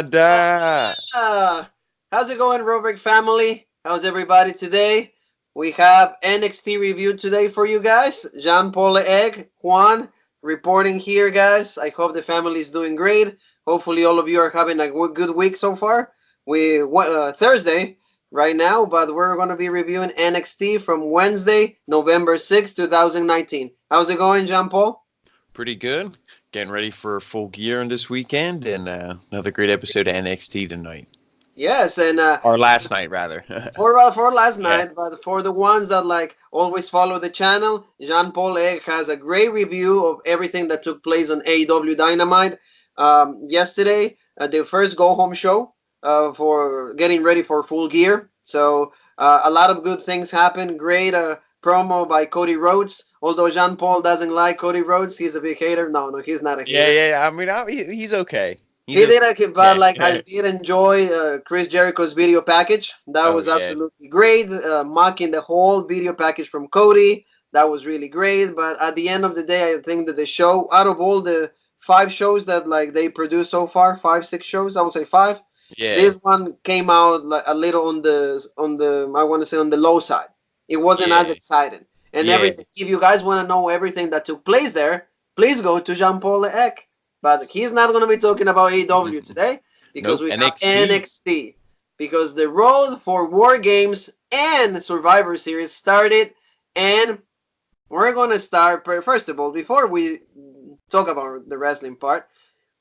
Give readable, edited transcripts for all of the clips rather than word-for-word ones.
Adaaa. How's it going, Rubric family? How's everybody today? We have NXT review today for you guys. Jean Paul LeEck, Juan, reporting here, guys. I hope the family is doing great. Hopefully, all of you are having a good week so far. We Thursday right now, but we're going to be reviewing NXT from Wednesday, November 6th, 2019. How's it going, Jean Paul? Pretty good. Getting ready for full gear on this weekend and another great episode of NXT tonight. Yes, and Or last night, rather. for last Yeah. night, but for the ones that always follow the channel, Jean Paul LeEck has a great review of everything that took place on AEW Dynamite yesterday, the first go home show for getting ready for full gear. So a lot of good things happened. Great promo by Cody Rhodes. Although Jean Paul doesn't like Cody Rhodes, he's a big hater. No, he's not a hater. Yeah. I mean, he's okay. He did it, but I Yeah. did enjoy Chris Jericho's video package. That Oh, was yeah. absolutely great. Mocking the whole video package from Cody. That was really great. But at the end of the day, I think that the show, out of all the 5 shows that they produced so far, 5, 6 shows, I would say 5. Yeah. This one came out a little on the I want to say on the low side. It wasn't as Yeah. exciting and Yeah. everything. If you guys want to know everything that took place there, please go to Jean Paul LeEck. But he's not going to be talking about AEW today because Nope. we have NXT. NXT. Because the road for War Games and Survivor Series started, and we're going to start. First of all, before we talk about the wrestling part,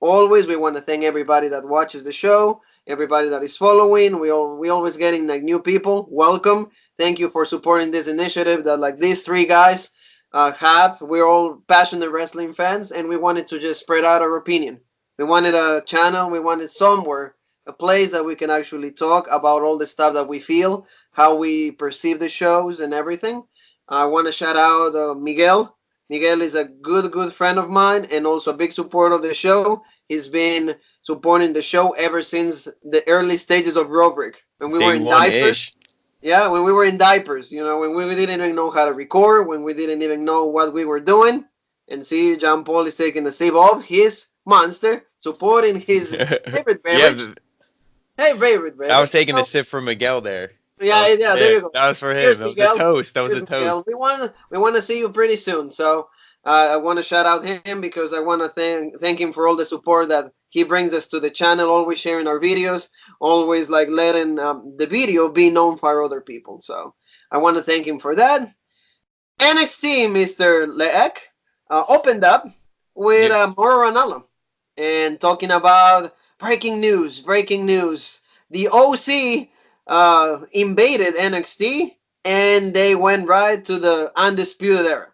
always we want to thank everybody that watches the show, everybody that is following. We always getting new people. Welcome. Thank you for supporting this initiative that these 3 guys have. We're all passionate wrestling fans, and we wanted to just spread out our opinion. We wanted a channel. We wanted somewhere, a place that we can actually talk about all the stuff that we feel, how we perceive the shows, and everything. I want to shout out Miguel. Miguel is a good friend of mine and also a big supporter of the show. He's been supporting the show ever since the early stages of Rubric when we were Day in one diapers. ish. Yeah, when we were in diapers, when we didn't even know how to record, when we didn't even know what we were doing. And see, John Paul is taking a sip of his monster, supporting his favorite Yeah. beverage. Hey, favorite I was beverage. taking a sip from Miguel there. Yeah, there you go. That was for him. Cheers, That was a Miguel. toast. That was a Cheers, Miguel. toast. We want to see you pretty soon. So I want to shout out him because I want to thank him for all the support that he brings us to the channel. Always sharing our videos. Always letting the video be known for other people. So I want to thank him for that. NXT, Mr. LeEck, opened up with Yeah. Mauro Ranallo and talking about breaking news. Breaking news. The OC invaded NXT and they went right to the Undisputed Era.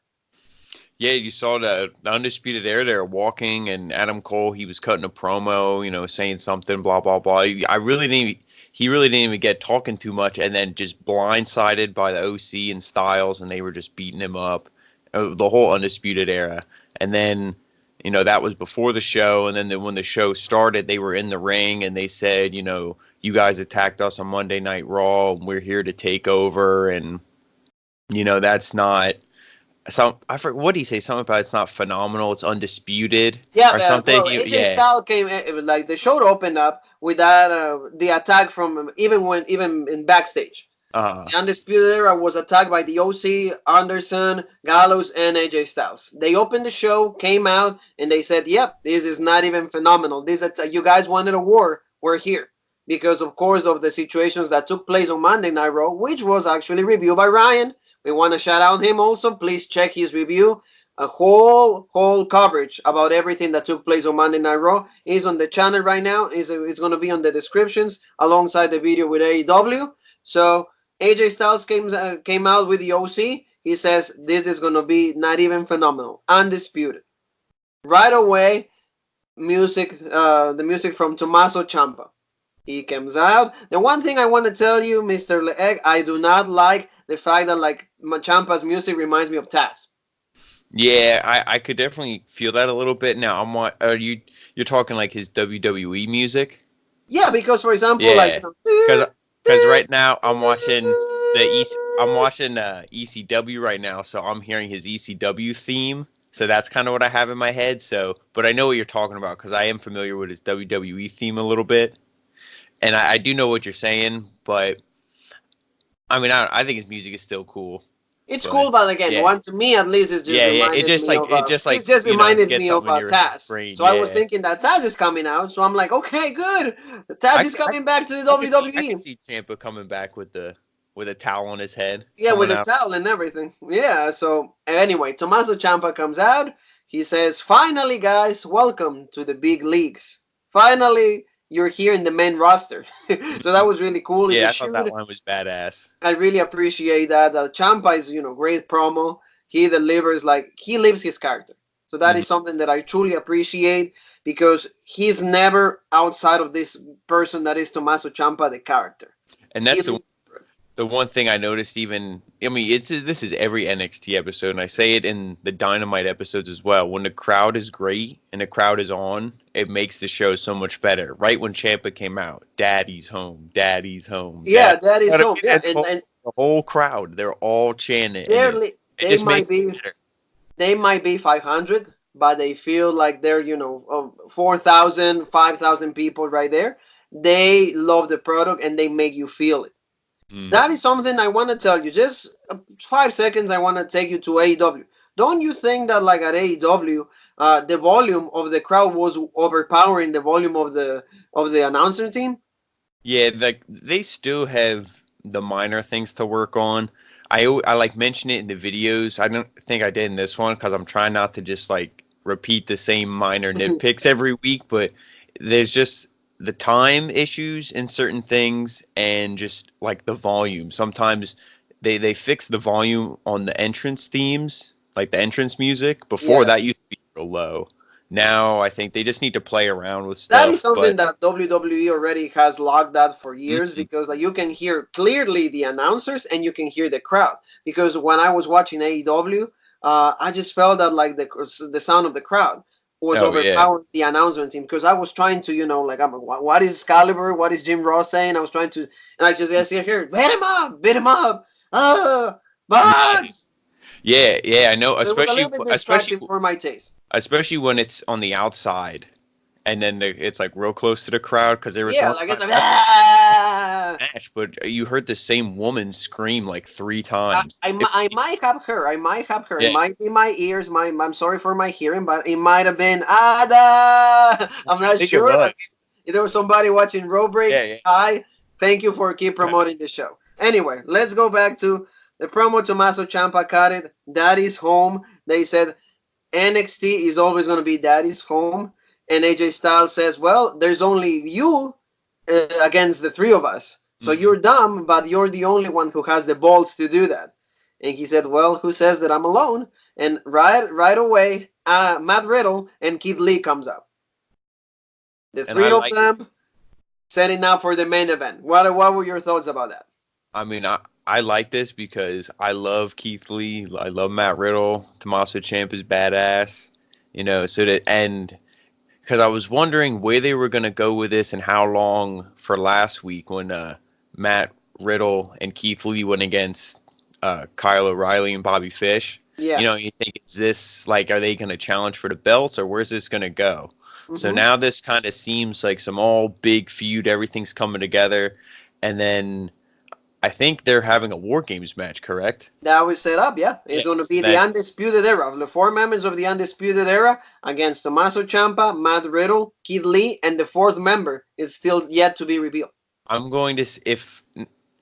Yeah, you saw the Undisputed Era there walking, and Adam Cole, he was cutting a promo, saying something, blah, blah, blah. He really didn't even get talking too much, and then just blindsided by the OC and Styles, and they were just beating him up, the whole Undisputed Era. And then, that was before the show, and then when the show started, they were in the ring, and they said, you guys attacked us on Monday Night Raw, and we're here to take over, and, that's not... I forget what did he say? Something about it's not phenomenal, it's undisputed, Yeah, or something. well, AJ Styles came. It was the show opened up with that the attack from even in backstage. Uh, The Undisputed Era was attacked by the OC, Anderson, Gallows, and AJ Styles. They opened the show, came out, and they said, "Yep, this is not even phenomenal. You guys wanted a war. We're here." Because of course of the situations that took place on Monday Night Raw, which was actually reviewed by Ryan. We want to shout out him also. Please check his review. A whole coverage about everything that took place on Monday Night Raw is on the channel right now. It's going to be on the descriptions alongside the video with AEW. So AJ Styles came out with the OC. He says this is going to be not even phenomenal, undisputed. Right away, the music from Tommaso Ciampa. He comes out. The one thing I want to tell you, Mr. LeEck, I do not like the fact that Ciampa's music reminds me of Taz. yeah, I could definitely feel that a little bit. Now, you're talking like his WWE music? Yeah, because for example, Yeah, because right now I'm watching ECW right now, so I'm hearing his ECW theme. So that's kind of what I have in my head. So, but I know what you're talking about because I am familiar with his WWE theme a little bit. and I do know what you're saying, but I mean, I think his music is still cool. It's But cool, but again, yeah, one to me at least, it just yeah. reminded me of It just reminded get me of something in your Taz. brain. So I was Yeah, thinking that Taz is coming out, so I'm like, okay, good, Taz I is c- I, coming back to the I could WWE. see Champa coming back with a towel on his head, Yeah, with coming the out. towel and everything. Yeah. So anyway, Tommaso Ciampa comes out. He says, "Finally, guys, welcome to the big leagues. Finally, you're here in the main roster." So that was really cool. It's a Yeah, I thought that shoot. line was badass. I really appreciate that. Ciampa is, great promo. He delivers like he lives his character. So that Mhm. is something that I truly appreciate because he's never outside of this person that is Tommaso Ciampa, the character. And He that's lives. the one thing I noticed. Even I mean, this is every NXT episode, and I say it in the Dynamite episodes as well. When the crowd is great and the crowd is on, it makes the show so much better. Right when Champa came out, Daddy's home, Daddy's home, Yeah, Dad. that You know is what I home. mean? Yeah, and The whole crowd, they're all chanting, and they're it they just might makes it be better. they might be 500, but they feel like they're 4,000, 5,000 people right there. They love the product and they make you feel it. Mm. That is something I want to tell you. Just 5 seconds, I want to take you to AEW. Don't you think that like at AEW, the volume of the crowd was overpowering the volume of the announcer team? Yeah, they still have the minor things to work on. I like mention it in the videos. I don't think I did in this one because I'm trying not to just like repeat the same minor nitpicks every week, but there's just the time issues in certain things and just like the volume. Sometimes they fix the volume on the entrance themes, like the entrance music. Before that Yes. used to be real low. Now I think they just need to play around with That is stuff, something but that WWE already has logged that for years Mhm. because like, you can hear clearly the announcers and you can hear the crowd. Because when I was watching AEW, I just felt that like the sound of the crowd was Oh yeah. overpowering the announcement team because I was trying to like what is Excalibur, what is Jim Ross saying? I was trying to, and I see here, beat him up, bugs. Yeah, I know. So it was a little bit distracting for my taste. Especially when it's on the outside, and then it's like real close to the crowd. Because there was Yeah, one like time it's like after ah. the match, but you heard the same woman scream like 3 times. I might have her. I might have her. It Yeah, might be my ears. I'm sorry for my hearing, but it might have been Adaaa. I'm I not think it sure. was. If there was somebody watching Road Break, Yeah, hi. Thank you for keep yeah. promoting the show. Anyway, let's go back to the promo. Tommaso Ciampa cut it. Daddy's home. They said NXT is always going to be Daddy's home. And AJ Styles says, well, there's only you against the three of us. So Mhm. you're dumb, but you're the only one who has the balls to do that. And he said, well, who says that I'm alone? And right away, Matt Riddle and Keith Lee comes up. The And I three of like. them setting up for the main event. What were your thoughts about that? I mean, I like this because I love Keith Lee. I love Matt Riddle. Tommaso Ciampa's badass. So that and because I was wondering where they were going to go with this and how long for last week when Matt Riddle and Keith Lee went against Kyle O'Reilly and Bobby Fish. Yeah. You think, is this like, are they going to challenge for the belts or where's this going to go? So Mm-hmm. now this kind of seems like some all big feud. Everything's coming together. And then I think they're having a War Games match, correct? That was set up, yeah. It's going to Yes. be the Undisputed Era. The four members of the Undisputed Era against Tommaso Ciampa, Matt Riddle, Keith Lee, and the fourth member is still yet to be revealed. I'm going to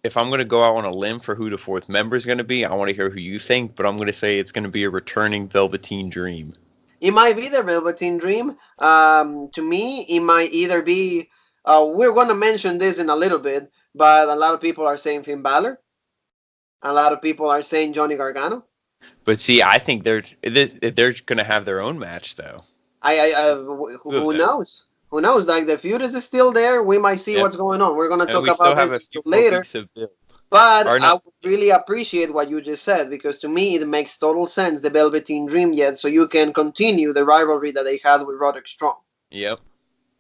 if I'm going to go out on a limb for who the fourth member is going to be, I want to hear who you think, but I'm going to say it's going to be a returning Velveteen Dream. It might be the Velveteen Dream. To me, it might either be. We're going to mention this in a little bit, but a lot of people are saying Finn Balor. A lot of people are saying Johnny Gargano. But see, I think they're going to have their own match though. Two of Who them. knows? Who knows? Like the feud is still there. We might see Yep. what's going on. We're going to And talk we still about have this a few more later. weeks of build. But Or I not. would really appreciate what you just said because to me it makes total sense, the Velveteen Dream yet, so you can continue the rivalry that they had with Roderick Strong. Yep.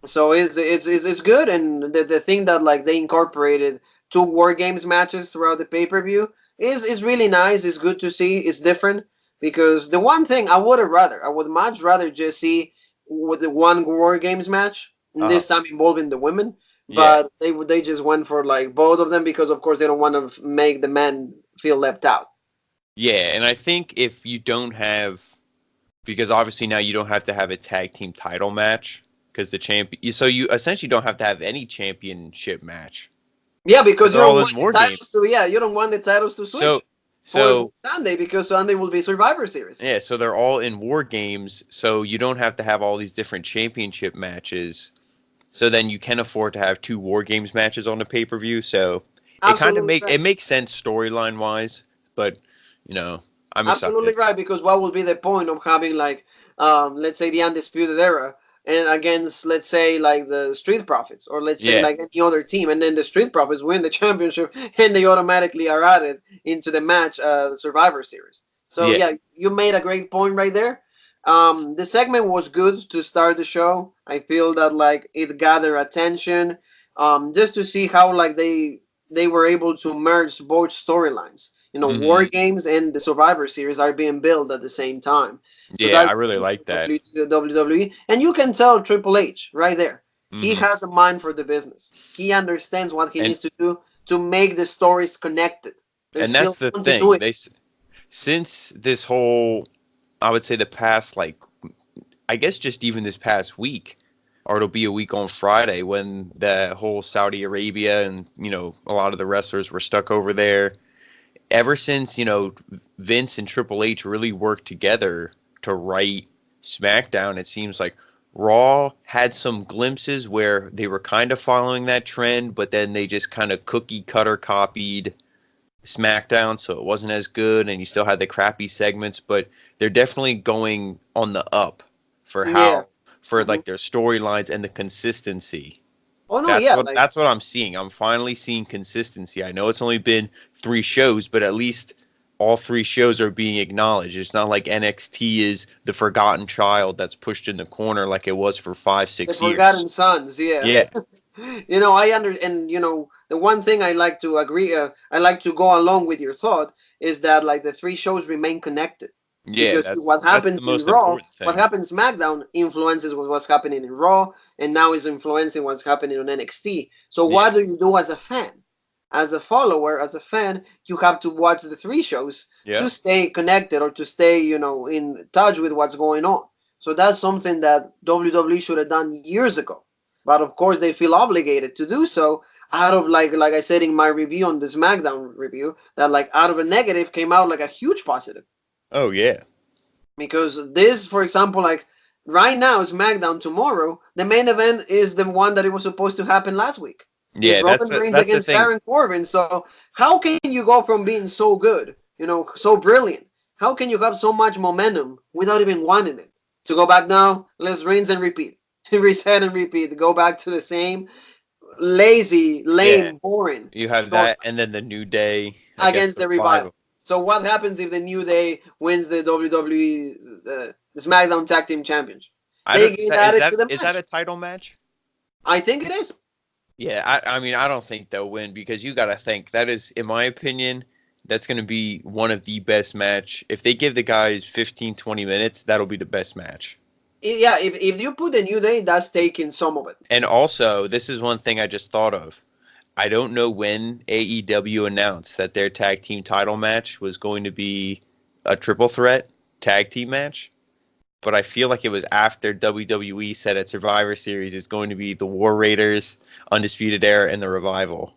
So it's good, and the thing that like they incorporated two War Games matches throughout the pay per view is really nice. It's good to see. It's different because the one thing I would much rather just see with the one War Games match, and Uh, this time involving the women. Yeah. but they just went for like both of them because of course they don't want to make the men feel left out. Yeah, and I think if you don't have, because obviously now you don't have to have a tag team title match because the champion, so you essentially don't have to have any championship match Yeah, because because you they're don't all in want the war titles games. to you don't want the titles to So, switch for so Sunday because Sunday will be Survivor Series. yeah, so they're all in war games, so you don't have to have all these different championship matches. So then you can afford to have two war games matches on the pay per view. So it kind of Absolutely right. makes sense storyline wise, but you know I'm Absolutely excited. right, because what would be the point of having like, let's say the Undisputed Era and against, let's say, like the Street Profits, or let's say Yeah, like any other team, and then the Street Profits win the championship and they automatically are added into the match, Survivor Series. So yeah, yeah, you made a great point right there. The segment was good to start the show. I feel that like it gathered attention, just to see how like they were able to merge both storylines. War hmm Games and the Survivor Series are being built at the same time. So yeah. I that's really huge like for that. WWE. And you can tell Triple H right there. He hmm has a mind for the business. He understands what he And needs to do to make the stories connected. There's and still that's the thing. continuity. Since this whole, I would say the past, like, I guess just even this past week, or it'll be a week on Friday when the whole Saudi Arabia and a lot of the wrestlers were stuck over there. Ever since Vince and Triple H really worked together to write SmackDown, it seems like Raw had some glimpses where they were kind of following that trend, but then they just kind of cookie cutter copied SmackDown, so it wasn't as good, and you still had the crappy segments, but they're definitely going on the up for Yeah. Hmm. like their storylines and the consistency. Oh no, That's yeah, what like that's what I'm seeing. I'm finally seeing consistency. I know it's only been 3 shows, but at least all 3 shows are being acknowledged. It's not like NXT is the forgotten child that's pushed in the corner like it was for five, the 6 years. Forgotten Sons. Yeah. Yeah, I and the one thing I like to agree, I like to go along with your thought is that like the three shows remain connected yeah, because what that's the happens in most Raw, important what thing. happens SmackDown influences what's happening in Raw, and now is influencing what's happening on NXT. So Yeah, what do you do as a fan? As a follower, as a fan, you have to watch the three shows yeah. to stay connected or to stay, in touch with what's going on. So that's something that WWE should have done years ago. But of course, they feel obligated to do so out of like I said in my review on the SmackDown review, that like out of a negative came out like a huge positive. Oh yeah. Because this, for example, like right now, SmackDown tomorrow, the main event is the one that it was supposed to happen last week. Is Yeah, Roman Reigns that's the against thing. Baron Corbin. So how can you go from being so good, so brilliant? How can you have so much momentum without even wanting it? To go back now, let's rinse and repeat. Reset and repeat. Go back to the same lazy, Yeah, lame, boring you have story that, and then the New Day against against the the Revival. Revival. So what happens if the New Day wins the WWE, the SmackDown Tag Team Championship? I They don't. get added to the Is that match. a title match? I think it is. Yeah, I mean, I don't think they'll win because you got to think that is, in my opinion, that's going to be one of the best match. If they give the guys 15, 20 minutes, that'll be the best match. Yeah, if you put the New Day, that's taking some of it. And also, this is one thing I just thought of. I don't know when AEW announced that their tag team title match was going to be a triple threat tag team match, but I feel like it was after WWE said at Survivor Series it's going to be the War Raiders, Undisputed Era, and the Revival.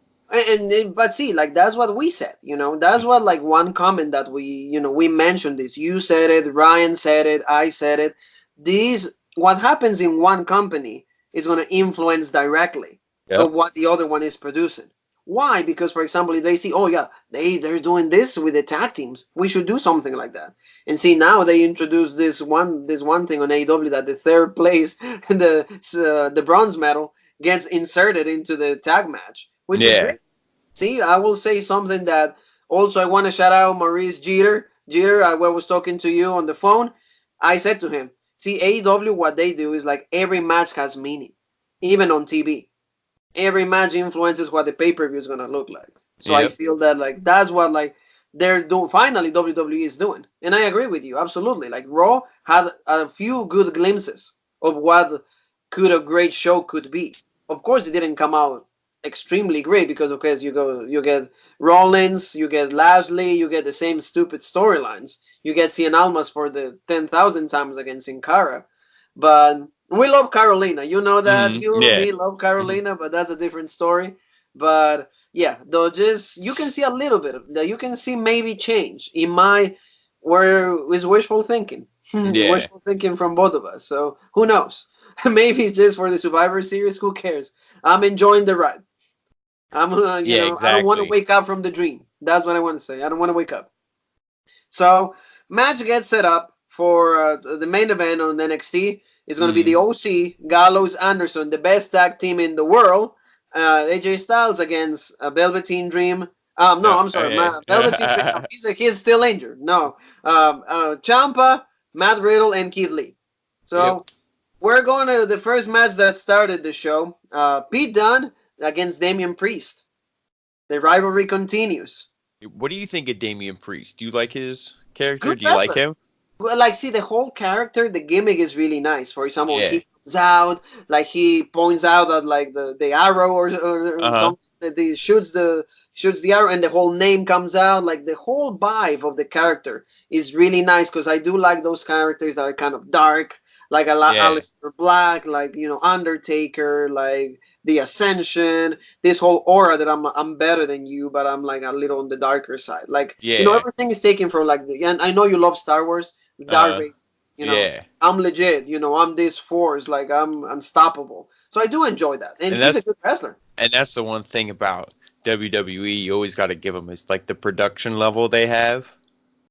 But see, like that's what we said. That's what like one comment that we mentioned this. You said it, Ryan said it, I said it. These What happens in one company is going to influence directly of Yep. what the other one is producing. Why? Because for example, if they see, oh yeah, they're doing this with the tag teams, we should do something like that. And see now they introduce this one thing on AEW that the third place, the bronze medal gets inserted into the tag match, which is Yeah. great. See, I will say something that also I want to shout out Maurice Jeter. Jeter, I was talking to you on the phone. I said to him, see, AEW, what they do is like every match has meaning, even on TV. Every match influences what the pay per view is going to look like. So I Yep. feel that like that's what like they're doing. Finally, WWE is doing. And I agree with you, absolutely. Like Raw had a few good glimpses of what could a great show could be. of course, it didn't come out extremely great because, of course, you get Rollins, you get Lashley, you get the same stupid storylines. You get Cien Almas for the 10,000 times against Sin Cara. But we love Carolina. You know that. You and Yeah. me love Hmm. Carolina, but that's a different story. But yeah, though, just you can see a little bit of that. You can see maybe change in my where is wishful thinking. Yeah. Wishful thinking from both of us. So who knows? Maybe it's just for the Survivor Series. Who cares? I'm enjoying the ride. Yeah. I don't want to Exactly. wake up from the dream. That's what I want to say. I don't want to wake up. So, match gets set up for the main event on NXT. It's going to be the Hmm. OC, Gallows Anderson, the best tag team in the world. AJ Styles against Velveteen Dream. No, No. I'm sorry, Velveteen Dream. No, Yeah. he's still injured. No, Ciampa, Matt Riddle, and Keith Lee. Yep. So we're going to the first match that started the show. Pete Dunne against Damian Priest. The rivalry continues. What do you think of Damian Priest? Do you like his character? Good Do you like wrestler. him? Well, like, see, the whole character, the gimmick is really nice. For example, when Yeah. he comes out, like he points out that like the arrow or Uh huh. something that he shoots the arrow, and the whole name comes out. Like the whole vibe of the character is really nice because I do like those characters that are kind of dark, like a la Yeah. Aleister Black, like Undertaker, like the Ascension. This whole aura that I'm better than you, but I'm like a little on the darker side. Like Yeah. everything is taken from like and I know you love Star Wars. Darth Uh. Vader. Yeah. I'm legit. I'm this force. Like I'm unstoppable. So I do enjoy that, and And he's a that's good wrestler. and that's the one thing about WWE. You always got to give them is like the production level they have.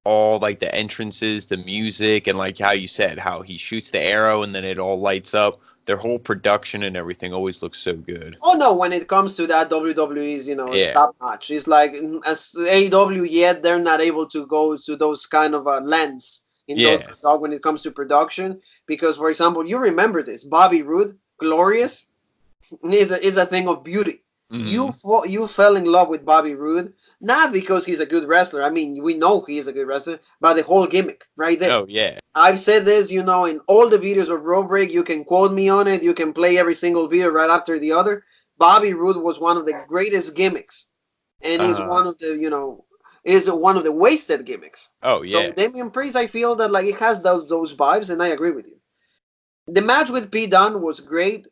All like the entrances, the music, and like how you said, how he shoots the arrow and then it all lights up. Their whole production and everything always looks so good. Oh no, when it comes to that, WWE is is Yeah. top notch. It's like as AEW yet they're not able to go to those kind of lens in those Yeah. when it comes to production. Because for example, you remember this Bobby Roode, Glorious. Is a thing of beauty. Hmm. You fell in love with Bobby Roode not because he's a good wrestler. I mean, we know he is a good wrestler, but the whole gimmick right there. Oh yeah. I've said this, in all the videos of Road Break. You can quote me on it. You can play every single video right after the other. Bobby Roode was one of the greatest gimmicks, and he's Uh. one of the wasted gimmicks. Oh So yeah. Damian Priest, I feel that like it has those vibes, and I agree with you. The match with P Dunne was great.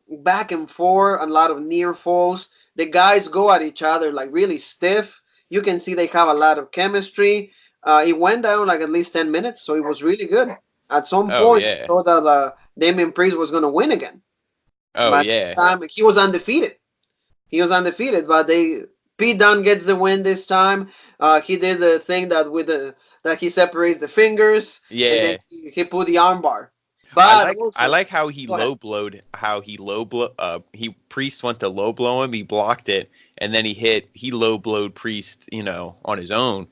Back and forth, a lot of near falls. The guys go at each other like really stiff. You can see they have a lot of chemistry. It went down like at least 10 minutes, so it was really good. At some Oh point, I yeah. thought that Damian Priest was going to win again. Oh But this yeah. time, he was undefeated. He was undefeated, but Pete Dunne gets the win this time. He did the thing that he separates the fingers, and then Yeah. he put the armbar. I But like I also, like how he go ahead. low blowed he Priest went to low blow him, he blocked it, and then he low blowed Priest, on his own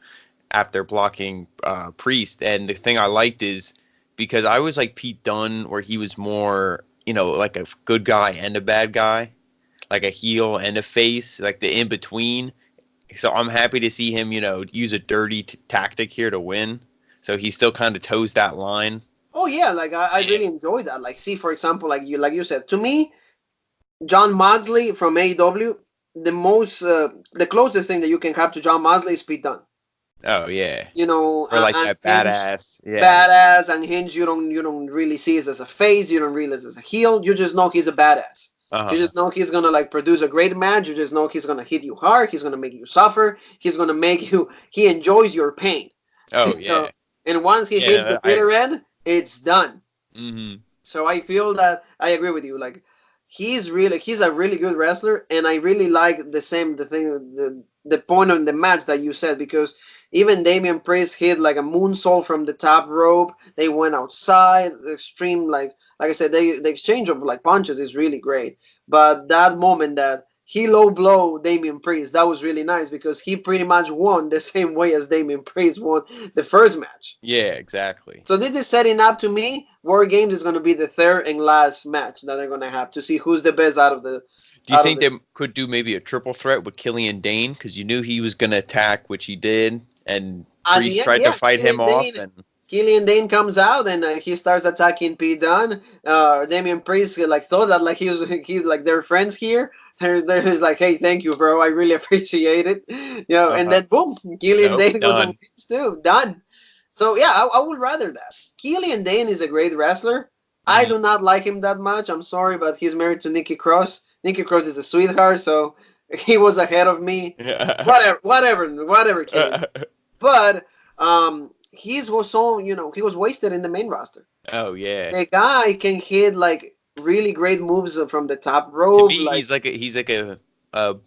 after blocking Priest. And the thing I liked is because I was like Pete Dunne where he was more, like a good guy and a bad guy, like a heel and a face, like the in between. So I'm happy to see him, use a dirty tactic here to win. So he still kind of toes that line. Oh yeah, like I Yeah. really enjoy that. Like, see, for example, like you said, to me, John Moxley from AEW, the closest thing that you can have to John Moxley is Pete Dunne. Oh yeah. Or like And that Hinge, badass. Yeah. badass, and Hinge, you don't really see it as a face, you don't realize as a heel. You just know he's a badass. You Uh-huh. just know he's gonna like produce a great match. You just know he's gonna hit you hard. He's gonna make you suffer. He's gonna make you. He enjoys your pain. Oh So, yeah. and once he hits the Yeah. I bitter end, it's done. Mhm. So I feel that I agree with you. Like he's a really good wrestler, and I really like the point on the match that you said because even Damian Priest hit like a moonsault from the top rope. They went outside, extreme like I said, the exchange of like punches is really great. But that moment that he low blow Damian Priest, that was really nice because he pretty much won the same way as Damian Priest won the first match. Yeah, exactly. So this is setting up to me. War Games is going to be the third and last match that they're going to have to see who's the best out of the Do you out of think the. they could do maybe a triple threat with Killian Dane? Because you knew he was going to attack, which he did, and At the Priest end, tried to yeah, fight him Killian off, Dane. and Killian Dane comes out and he starts attacking Pete Dunne. Damian Priest like thought that like he's like they're friends here. They're just like, hey, thank you, bro. I really appreciate it. And then boom, Killian Nope, Dane was on done. games too. Done. So yeah, I would rather that. Killian Dane is a great wrestler. I Mhm. do not like him that much. I'm sorry, but he's married to Nikki Cross. Nikki Cross is a sweetheart, so he was ahead of me. Whatever, Killian. But he's was so he was wasted in the main roster. Oh yeah. The guy can hit like really great moves from the top To rope, me, like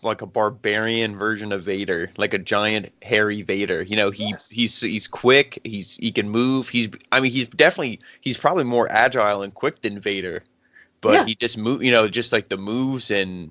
like a barbarian version of Vader, like a giant hairy Vader. yes, He's quick. He can move. He's probably more agile and quick than Vader, but yeah. he just move. Just like the moves and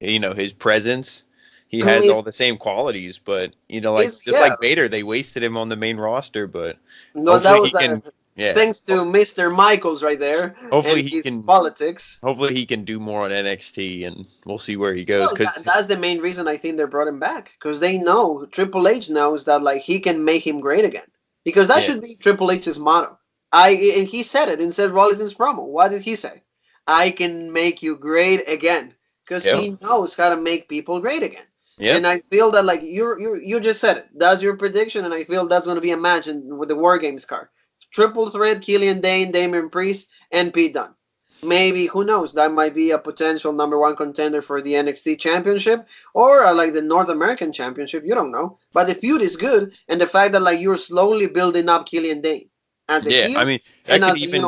his presence. He And has all the same qualities, but like it's just yeah. like Vader, they wasted him on the main roster. But No, that hopefully was he can. Yeah. thanks to Mr. Michaels right there Hopefully and he his can. politics. Hopefully he can do more on NXT, and we'll see where he goes. Well, Because that's the main reason I think they brought him back because they know Triple H knows that like he can make him great again because that yeah, should be Triple H's motto. And he said it in Seth Rollins' promo. What did he say? I can make you great again because yep, he knows how to make people great again. yep. And I feel that like you just said it. That's your prediction, and I feel that's going to be a match with the War Games card. Triple threat: Killian Dane, Damian Priest, and Pete Dunne. Maybe, who knows, that might be a potential number one contender for the NXT Championship or like the North American Championship. You don't know, but the feud is good, and the fact that like you're slowly building up Killian Dane as a Yeah, I heel mean and that could as a, even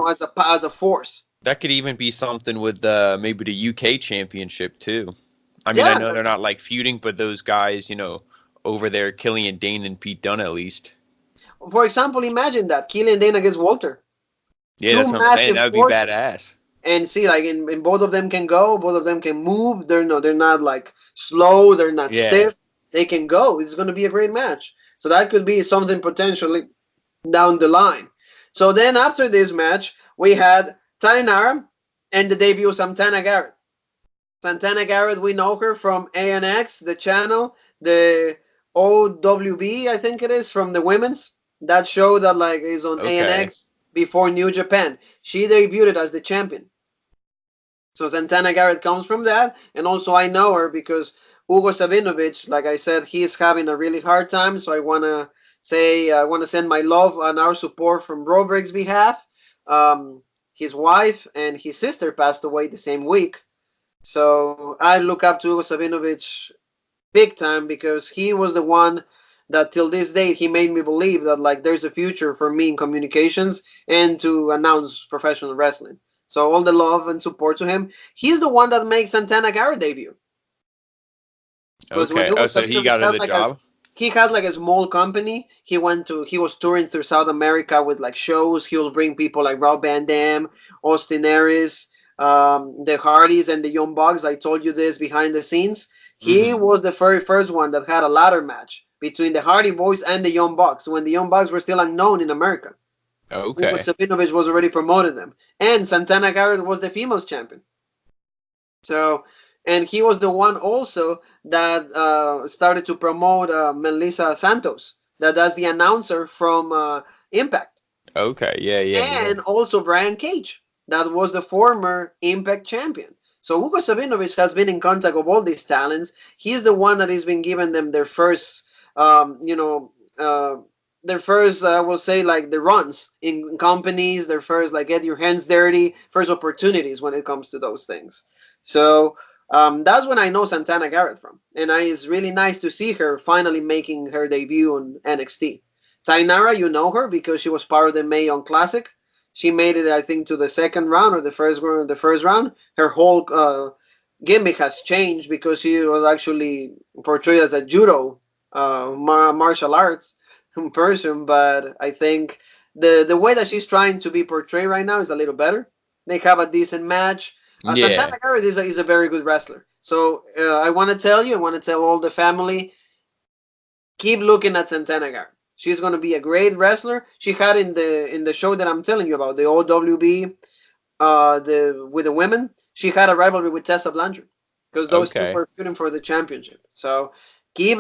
as a force. be something with maybe the UK Championship too. I mean, I Yeah, know they're not like feuding, but those guys, over there, Killian Dane and Pete Dunne at least. for example, imagine that Killian Dane against Walter, Yeah, two that's what I'm saying. massive That would be forces. badass. And see, like in both of them can go, both of them can move. They're not like slow, they're not Yeah. stiff. They can go. It's going to be a great match. So that could be something potentially down the line. So then after this match, we had Tainara and the debut of Santana Garrett. Santana Garrett, we know her from ANX, the channel, the OWB, I think it is, from the women's. That show that like is on Okay. ANX before New Japan. She debuted as the champion. So Santana Garrett comes from that, and also I know her because Hugo Savinovich, like I said, he's having a really hard time. So I want to send my love and our support from Robrick's behalf. His wife and his sister passed away the same week, so I look up to Hugo Savinovich big time because he was the one that till this date he made me believe that like there's a future for me in communications and to announce professional wrestling. So all the love and support to him. He's the one that makes Santana Garrett debut because when Okay. Hugo Oh, so he Sabinovich got in had the like a job. he had like a small company. He was touring through South America with like shows. He will bring people like Rob Van Dam, Austin Aries, the Hardys, and the Young Bucks. I told you this behind the scenes. He Hmm. was the very first one that had a ladder match between the Hardy Boys and the Young Bucks when the Young Bucks were still unknown in America. Hugo Okay. Sabinovich was already promoting them, and Santana Garrett was the females champion. So, and he was the one also that started to promote Melissa Santos, that's the announcer from Impact, Okay. Yeah. Yeah. Yeah. and also Brian Cage, that was the former Impact champion. So Hugo Sabinovich has been in contact with all these talents. He's the one that has been giving them their first, their first, I will say, like the runs in companies, their first, like get your hands dirty, first opportunities when it comes to those things. So that's when I know Santana Garrett from, and it's really nice to see her finally making her debut on NXT. Tainara, you know her because she was part of the Mae Young Classic. She made it, I think, to the second round or the first round. The first round, her whole gimmick has changed because she was actually portrayed as a judo martial arts person. But I think the way that she's trying to be portrayed right now is a little better. They have a decent match. Yeah. Santana Garrett is a very good wrestler. So I want to tell you, I want to tell all the family, keep looking at Santana Garrett. She's going to be a great wrestler. She had in the show that I'm telling you about, the OWB, the with the women. She had a rivalry with Tessa Blanchard because those two Okay. were shooting for the championship. So keep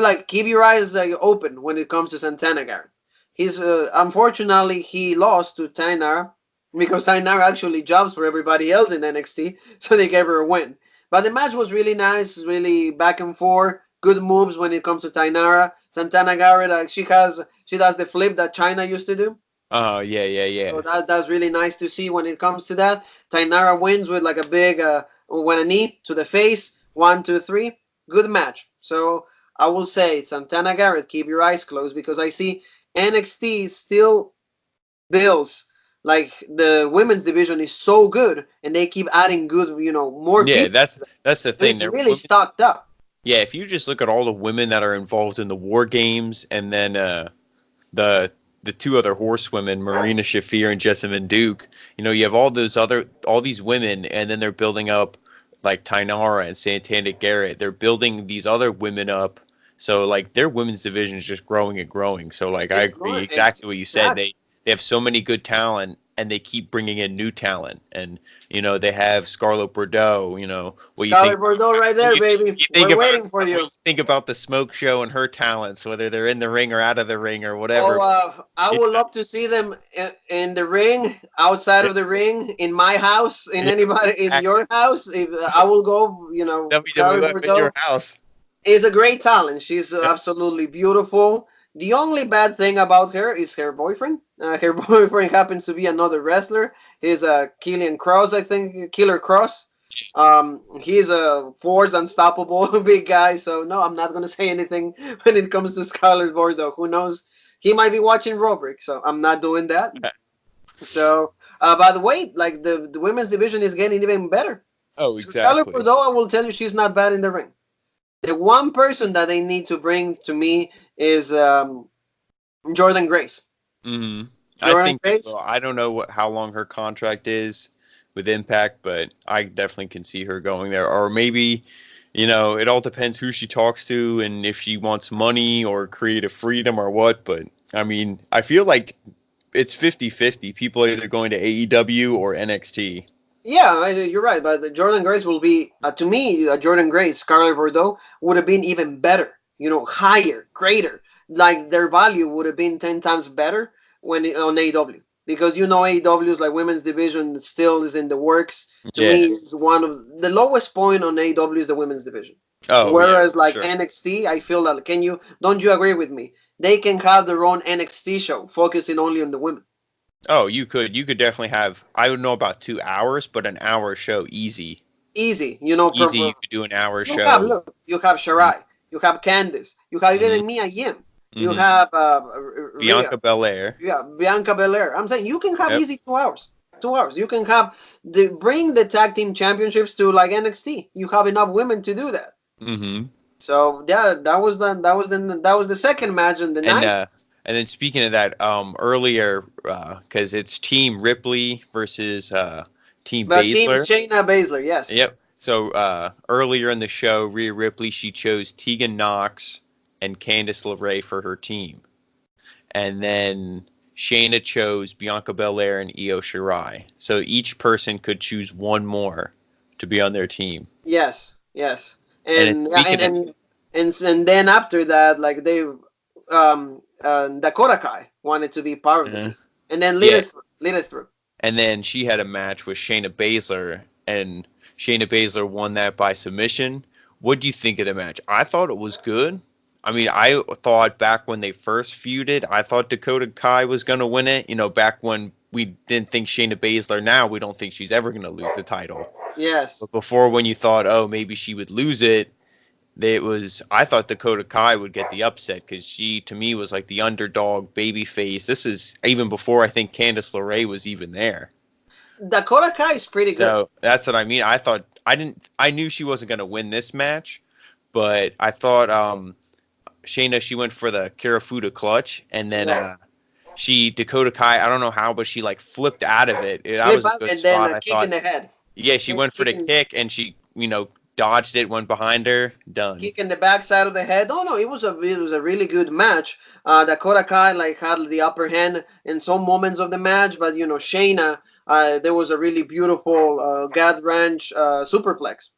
your eyes open when it comes to Santana Garrett. He's unfortunately he lost to Tainara because Tainara actually jumps for everybody else in NXT, so they gave her a win. But the match was really nice, really back and forth. Good moves when it comes to Tainara. Santana Garrett, she does the flip that China used to do. Oh, yeah, yeah, So yeah. that's really nice to see when it comes to that. Tainara wins with like a big when a knee to the face. 1, 2, 3. Good match. So I will say Santana Garrett, keep your eyes closed because I see NXT still builds like the women's division is so good and they keep adding good, more Yeah, people. that's the thing. It's There, really stocked up. yeah, if you just look at all the women that are involved in the war games, and then the the two other horsewomen, Marina Shafir and Jessamine Duke, you have all these women, and then they're building up like Tainara and Santana Garrett. They're building these other women up. So like their women's division is just growing and growing. So like I It's agree going exactly what you said. exactly. They have so many good talent, and they keep bringing in new talent. And they have Scarlett Bordeaux. What you think Scarlett Bordeaux right there, baby. you think We're about waiting for what you. you think about the smoke show and her talents, whether they're in the ring or out of the ring or Oh, whatever. I Yeah, would love to see them in the ring, outside yeah, of the ring, in my house, in yeah, anybody, in exactly. your house. If I will go, Scarlett WWF in your Bordeaux house. is a great talent. She's Yep. absolutely beautiful. The only bad thing about her is her boyfriend. Her boyfriend happens to be another wrestler. He's Killian Cross, I think, Killer Cross. He's a force unstoppable big guy. So no, I'm not gonna say anything when it comes to Scarlett Bordeaux. Who knows? He might be watching Robrick, so I'm not doing that. So, by the way, like the women's division is getting even better. Oh, So Scarlett exactly. Bordeaux, I will tell you, she's not bad in the ring. The one person that they need to bring to me is Jordan Grace. hmm I Jordan think they will. Grace. I don't know how long her contract is with Impact, but I definitely can see her going there. Or maybe, it all depends who she talks to and if she wants money or creative freedom or what. But I mean, I feel like it's 50-50. People are either going to AEW or NXT. Yeah, you're right. But Jordan Grace will be, to me, Jordan Grace, Scarlett Bordeaux would have been even better. Higher, greater. Like their value would have been 10 times better on AEW. Because AEW is like women's division still is in the works. To Yeah. me, is one of the lowest point on AEW is the women's division. Oh, yeah, Whereas for like sure. NXT, I feel that don't you agree with me? They can have their own NXT show focusing only on the women. Oh, you could definitely have. I don't know about 2 hours, but an hour show easy. Easy, Easy, you could do an hour you have show. look, you have hmm Shirai, you have Candice, you have hmm even Mia Yim, you hmm have Rhea, Bianca Belair. yeah, Bianca Belair. I'm saying you can have Yep. easy 2 hours. 2 hours. You can have bring the tag team championships to like NXT. You have enough women to do that. hmm So yeah, that was the second match in the And night. then speaking of that, earlier, because it's Team Ripley versus Team But Team Baszler. Shayna Baszler, yes. Yep. So earlier in the show, Rhea Ripley, she chose Tegan Knox and Candice LeRae for her team, and then Shayna chose Bianca Belair and Io Shirai. So each person could choose one more to be on their team. Yes, yes, And then and yeah, speaking of, and then after that, like they, Dakota Kai wanted to be part of the uh, team, and then yeah, lead us through. and then she had a match with Shayna Baszler, and Shayna Baszler won that by submission. What do you think of the match? I thought it was good. I mean, I thought back when they first feuded, I thought Dakota Kai was going to win it. Back when we didn't think Shayna Baszler, now we don't think she's ever going to lose the title. Yes, But before, when you thought, oh, maybe she would lose it, I thought Dakota Kai would get the upset because she, to me, was like the underdog baby face. This is even before I think Candice LeRae was even there. Dakota Kai is pretty good. So that's what I mean. I knew she wasn't going to win this match, but I thought Shayna, she went for the Kirifuda clutch, and then Yes, Dakota Kai, I don't know how, but she like flipped out of it. That flip was a out good and then spot. a I kick in thought. the head, Yeah, she went for the kicking kick, and she dodged it, went behind her, done. kick in the backside of the head. Oh no, it was a really good match. Dakota Kai like had the upper hand in some moments of the match, but Shayna, there was a really beautiful God Ranch superplex.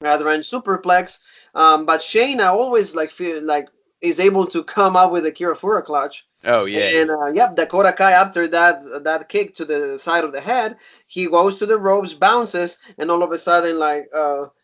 God Ranch superplex. But Shayna always like feel like is able to come up with a Kirafura clutch. Oh yeah. And yep, Dakota Kai after that kick to the side of the head, he goes to the ropes, bounces, and all of a sudden like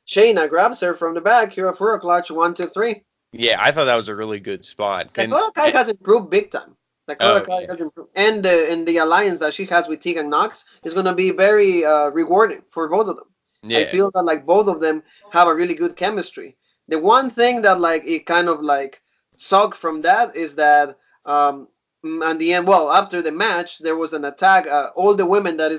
Shayna grabs her from the back. Here for a clutch, 1, 2, 3. Yeah, I thought that was a really good spot. Dakota Kai has improved big time. Dakota Oh Kai yeah. has improved, and the alliance that she has with Tegan Knox is going to be very rewarding for both of them. I Yeah. feel that like both of them have a really good chemistry. The one thing that like it kind of like sucked from that is that at the end, well, after the match, there was an attack. All the women that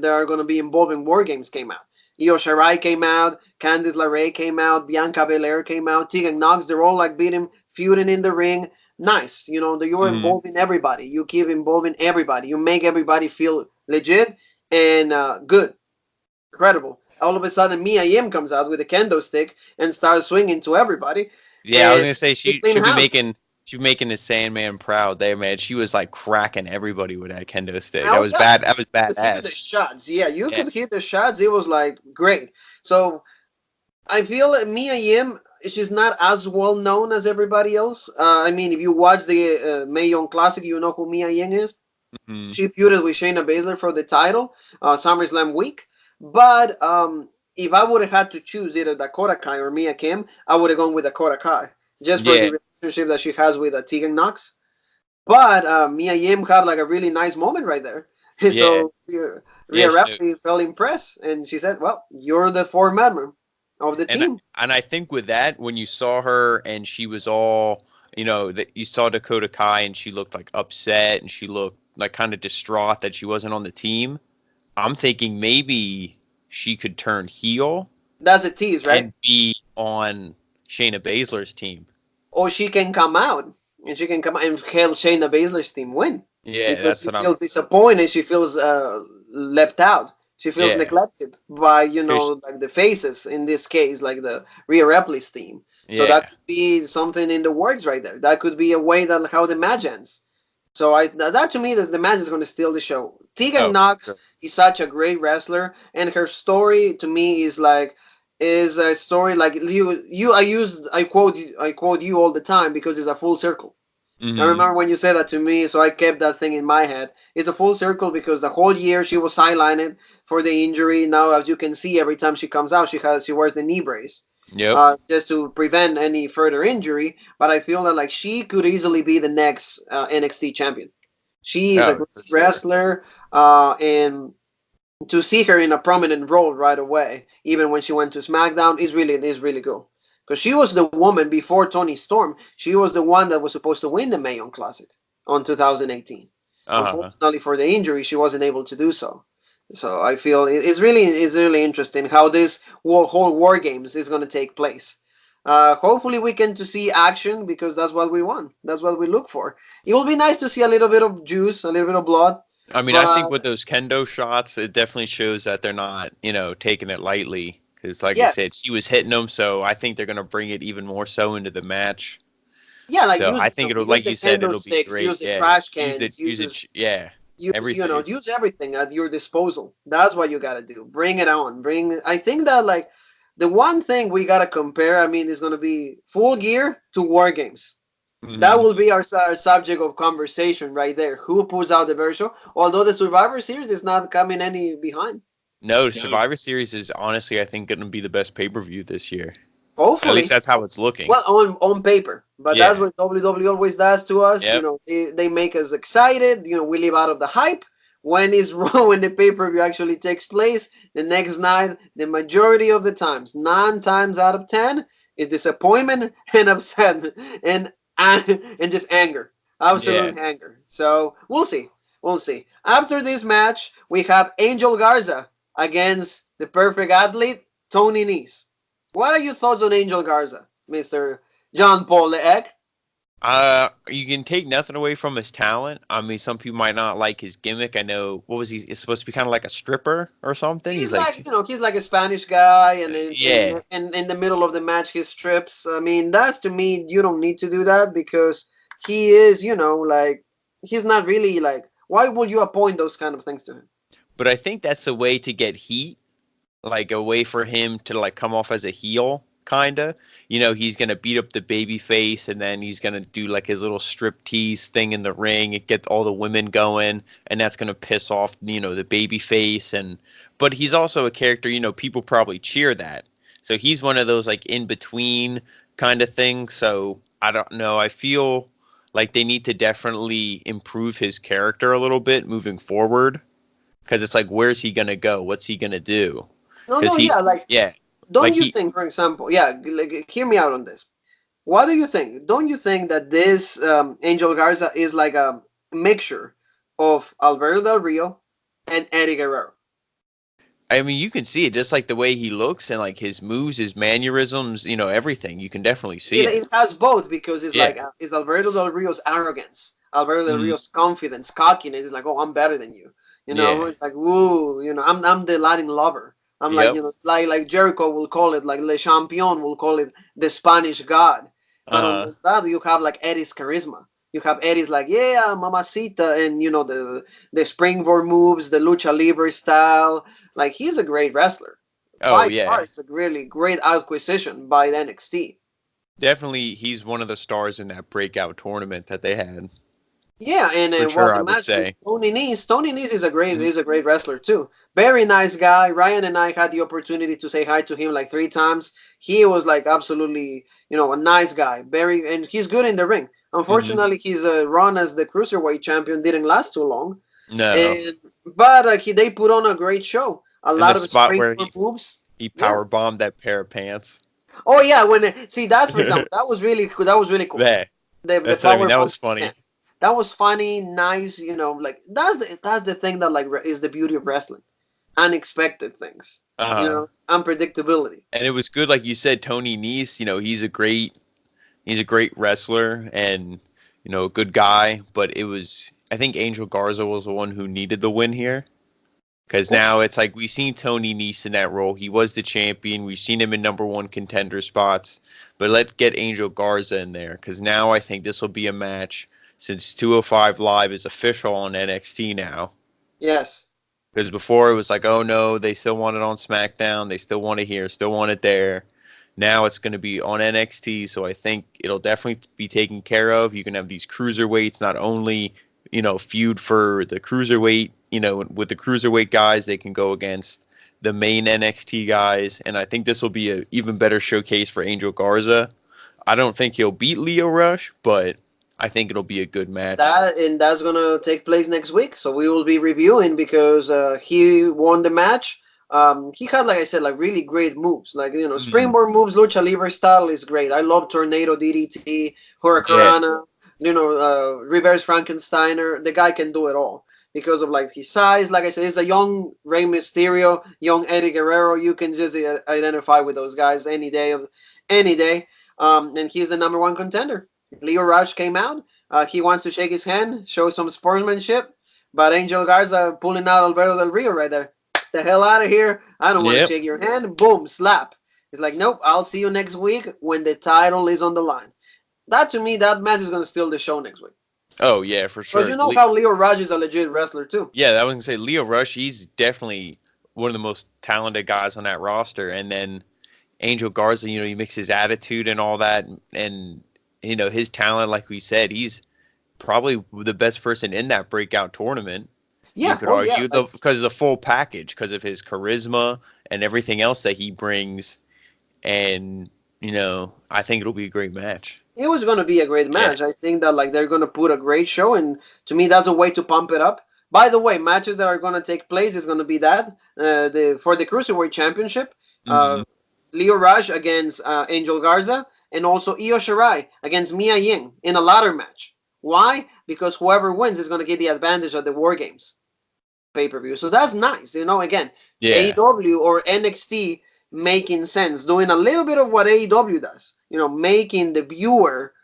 are gonna be involved in War Games came out. Io Shirai came out, Candice LeRae came out, Bianca Belair came out, Tegan Knox. They're all like beating, feuding in the ring. Nice, you're Hmm. involving everybody. You keep involving everybody. You make everybody feel legit and good, incredible. All of a sudden, Mia Yim comes out with a kendo stick and starts swinging to everybody, Yeah, I was and gonna say we she clean should be house. making the Sandman proud there, man. She was like cracking everybody with that kendo stick. That Oh was yeah, bad. That was you could hear the badass. shots. Yeah, you Yeah. could hear the shots. It was like great. So I feel that Mia Yim, she's not as well known as everybody else. I mean, if you watch the Mae Young Classic, you know who Mia Yim is. Hmm. She feuded with Shayna Baszler for the title, SummerSlam week. But if I would have had to choose either Dakota Kai or Mia Kim, I would have gone with Dakota Kai just for Yeah. the relationship that she has with Tegan Knox. But Mia Yim had like a really nice moment right there. Yeah. So Yeah. Rhea Ripley felt impressed, and she said, "Well, you're the fourth member of the And team." and I think with that, when you saw her and she was all, that you saw Dakota Kai and she looked like upset and she looked like kind of distraught that she wasn't on the team. I'm thinking maybe she could turn heel That's a tease, right? and be on Shayna Baszler's team. Or she can come out and she can come out and help Shayna Baszler's team win Yeah, because that's she what I'm. feels disappointed. She feels left out. She feels Yeah, neglected by cause like the faces in this case, like the Rhea Ripley's team. So that yeah, could be something in the works right there. That could be a way that how the match ends. So that to me that the match is going to steal the show. Tegan oh, Knox sure. is such a great wrestler, and her story to me is a story like I quote you all the time because it's a full circle. I Hmm. remember when you said that to me, so I kept that thing in my head. It's a full circle because the whole year she was sidelined for the injury. Now, as you can see, every time she comes out, she wears the knee brace, Yep. just to prevent any further injury. But I feel that like she could easily be the next NXT champion. She is a Oh, great for sure. wrestler, and to see her in a prominent role right away, even when she went to SmackDown, is really cool. Because she was the woman before Tony Storm. She was the one that was supposed to win the Mae Young Classic on 2018. Uh-huh. Unfortunately, for the injury, she wasn't able to do so. So I feel it's really interesting how this whole War Games is going to take place. Hopefully, we can to see action because that's what we want. That's what we look for. It will be nice to see a little bit of juice, a little bit of blood, I mean, I think but with those kendo shots, it definitely shows that they're not, taking it lightly. Because, like you said, yes, she was hitting them, so I think they're gonna bring it even more so into the match. yeah, like So I think use like the you said, kendo it'll be sticks, great. use the Yeah, trash use it, cans, use it. Yeah, everything. use everything at your disposal. That's what you gotta do. Bring it on. Bring. I think that like the one thing we gotta compare. I mean, is gonna be Full Gear to War Games. That Hmm. will be our subject of conversation right there. Who puts out the better show? Although the Survivor Series is not coming any behind. No, Survivor Series is honestly, I think, going to be the best pay per view this year. At least Hopefully, that's how it's looking. well, on paper, but that's Yeah. what WWE always does to us. Yep. They make us excited. We live out of the hype. When is wrong when the pay per view actually takes place the next night, the majority of the times, 9 times out of 10, is disappointment and upset and just anger, Yeah. absolute anger. So we'll see. After this match, we have Angel Garza against the perfect athlete Tony Nese. What are your thoughts on Angel Garza, Mr. John Paul LeEck? You can take nothing away from his talent. I mean, some people might not like his gimmick. I know. What was he? It's supposed to be kind of like a stripper or something. He's He's like, like, he's like a Spanish guy, and yeah. in the middle of the match, he strips. I mean, that's to me, you don't need to do that because he is, like, he's not really like. Why would you appoint those kind of things to him? But I think that's a way to get heat, like a way for him to like come off as a heel. kinda. You know, he's gonna beat up the baby face, and then he's gonna do like his little strip tease thing in the ring and get all the women going, and that's gonna piss off, you know, the baby face. And but he's also a character, you know, people probably cheer that. So he's one of those like in between kind of things. So I don't know. I feel like they need to definitely improve his character a little bit moving forward, because it's like, where's he gonna go? What's he gonna do? No, Because no, he, yeah, like, yeah, like don't you he, think, for example, yeah, like, hear me out on this. What do you think? Don't you think that this Angel Garza is like a mixture of Alberto Del Rio and Eddie Guerrero? I mean, you can see it just like the way he looks and like his moves, his mannerisms, you know, everything. You can definitely see It, it. it has both because it's like Yeah. it's Alberto Del Rio's arrogance, Alberto Del Mhm. Rio's confidence, cockiness. It's like, oh, I'm better than you. You know, Yeah. it's like, woo, you know, I'm the Latin lover. I'm like, Yep. you know, like Jericho will call it, like Le Champion will call it the Spanish God. But on Uh, that, you have like Eddie's charisma. You have Eddie's like, yeah, mamacita, and you know the springboard moves, the lucha libre style. Like he's a great wrestler. oh By yeah. far, it's a really great acquisition by the NXT. Definitely, he's one of the stars in that breakout tournament that they had. Yeah, and For well, sure, the I would match with say. Tony Nese. Tony Nese Mhm. is a great wrestler too. Very nice guy. Ryan and I had the opportunity to say hi to him like 3 times. He was like absolutely, you know, a nice guy. Very, and he's good in the ring. Mhm. Unfortunately, his run as the cruiserweight champion didn't last too long. No. And but they put on a great show. A And the lot of spot where springboard moves. he Yeah. power bombed that pair of pants. Oh yeah. When see that for example, that was really cool. That was really cool. There. The That's what I mean. power That bomb. was funny. That was funny, nice. You know, like that's the thing that like is the beauty of wrestling, unexpected things. You Uh, know, unpredictability. and it was good, like you said, Tony Nese. You know, he's a great wrestler and you know a good guy. But it was, I think Angel Garza was the one who needed the win here. Because now it's like we've seen Tony Nese in that role. He was the champion. We've seen him in number one contender spots. But let's get Angel Garza in there. Because now I think this will be a match since 205 Live is official on NXT now. Yes. Because before it was like, oh no, they still want it on SmackDown. They still want it here, still want it there. Now it's going to be on NXT. So I think it'll definitely be taken care of. You can have these cruiserweights not only, you know, feud for the cruiserweight, you know, with the cruiserweight guys, they can go against the main NXT guys. And I think this will be an even better showcase for Angel Garza. I don't think he'll beat Leo Rush, but I think it'll be a good match. That's gonna take place next week. So we will be reviewing because he won the match. He had, like I said, like really great moves. Like you know, Mhm. springboard moves, lucha libre style is great. I love tornado DDT, Yeah. hurricanrana. You know, reverse Frankensteiner. The guy can do it all because of like his size. Like I said, he's a young Rey Mysterio, young Eddie Guerrero. You can just identify with those guys any day of any day. And he's the number one contender. Leo Rush came out. He wants to shake his hand, show some sportsmanship, but Angel Garza pulling out Alberto Del Rio right there. The hell out of here! I don't want to Yep. shake your hand. Boom, slap. He's like, nope. I'll see you next week when the title is on the line. That to me, that match is gonna steal the show next week. Oh yeah, for Because sure. you know how Leo Rush is a legit wrestler too. Yeah, I was gonna say Leo Rush. He's definitely one of the most talented guys on that roster. And then Angel Garza, you know, he mixes his attitude and all that, and you know his talent. Like we said, he's probably the best person in that breakout tournament. You Yeah. could Oh yeah. argue the Like because of the full package, because of his charisma and everything else that he brings. And you know, I think it'll be a great match. it was gonna be a great Yeah. match. I think that like they're gonna put a great show, and to me, that's a way to pump it up. By the way, matches that are gonna take place is gonna be that the for the cruiserweight championship, Hmm. Leo Rush against Angel Garza, and also Io Shirai against Mia Ying in a ladder match. Why? Because whoever wins is gonna get the advantage of the War Games pay-per-view. So that's nice. You know, again, Yeah. AEW or NXT making sense, doing a little bit of what AEW does. You know, making the viewer,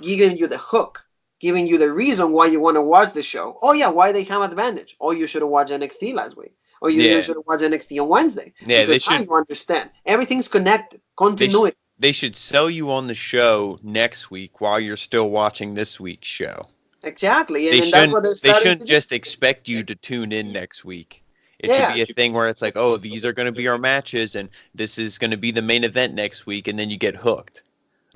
giving you the hook, giving you the reason why you want to watch the show. Oh yeah, why they have advantage? Oh, you should have watched NXT last week. Or you Yeah. should have watched NXT on Wednesday Yeah. because now you understand everything's connected. They sh- Continuity. they should sell you on the show next week while you're still watching this week's show. Exactly, and They then that's shouldn't what they're they starting shouldn't to do. just expect you to tune in next week It should Yeah, be a thing where it's like, oh, these are going to be our matches, and this is going to be the main event next week, and then you get hooked.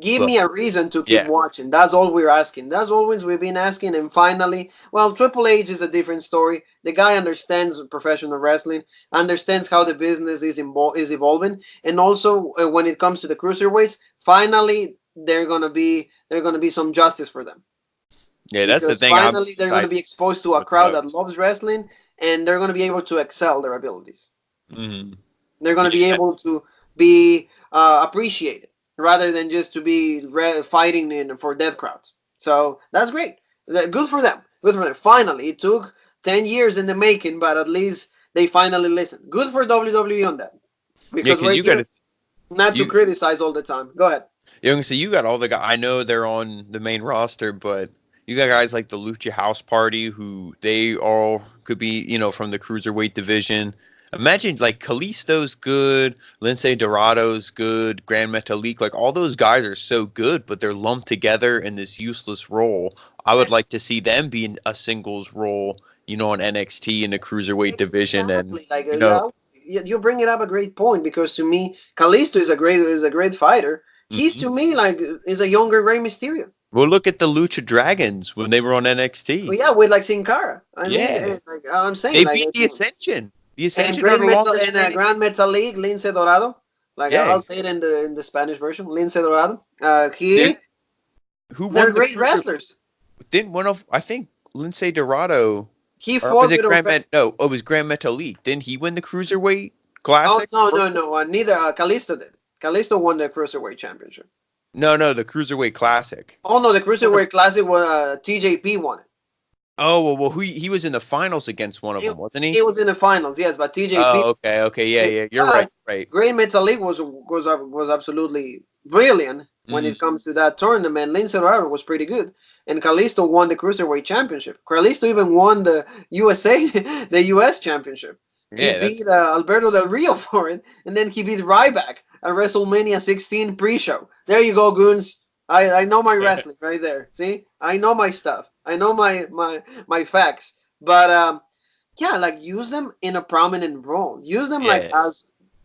give But me a reason to keep yeah, watching. That's all we're asking. That's always we've been asking. And finally, well, Triple H is a different story. The guy understands professional wrestling, understands how the business is evolving, and also when it comes to the cruiserweights, finally they're gonna be some justice for them yeah, that's the because thing. I'm finally they're gonna excited be exposed to a with the crowd that Bucks. loves wrestling, and they're gonna be able to excel their abilities. Mhm. They're going to be Yeah, able to be appreciated rather than just to be fighting for dead crowds. So that's great. Good for them. Good for them. Finally, it took 10 years in the making, but at least they finally listened. Good for WWE on that. yeah, Because because we're you got here to not to you. criticize all the time. Go ahead. You know, so you got all the guys. I know they're on the main roster, but you got guys like the Lucha House Party, who they all could be, from the cruiserweight division. Imagine like Kalisto's good, Lince Dorado's good, Grand Metalik, like all those guys are so good, but they're lumped together in this useless role. I would like to see them be in a singles role, on NXT in the cruiserweight division, and Exactly. Like, you know, yeah, you bring it up a great point because to me, Kalisto is a great fighter. He's mhm. to me like is a younger Rey Mysterio. Well, look at the Lucha Dragons when they were on NXT. Well, yeah, with like Sin Cara. I mean, Yeah. like I'm saying, They like beat the Ascension. The and Ascension are Grand the Metal longest and reigning. Grand Metal League, Lince Dorado. Like Yeah. I'll say it in the Spanish version, Lince Dorado. Did He who they're won the great cruiser? wrestlers. Didn't one of I think Lince Dorado, He or was fought it with Grand Met? No, it was Grand Metalik. Didn't he win the cruiserweight classic? no no no neither Kalisto did. Kalisto won the cruiserweight championship. No, no, the cruiserweight classic. Oh no, the One of cruiserweight classic was TJP won it. well, he was in the finals against one of It, them, wasn't he? it was in the finals, yes, but TJP. Oh, okay, okay, yeah, yeah, you're right, But right. Great Metalik was absolutely brilliant when Mm, it comes to that tournament. Lince Dorado was pretty good, and Kalisto won the cruiserweight championship. Kalisto even won the USA the US championship. He yeah, beat Alberto Del Rio for it, and then he beat Ryback at WrestleMania 16 pre-show. There you go, goons. I know my wrestling right there. See, I know my stuff. I know my facts. But yeah, like use them in a prominent role. Use them like yeah,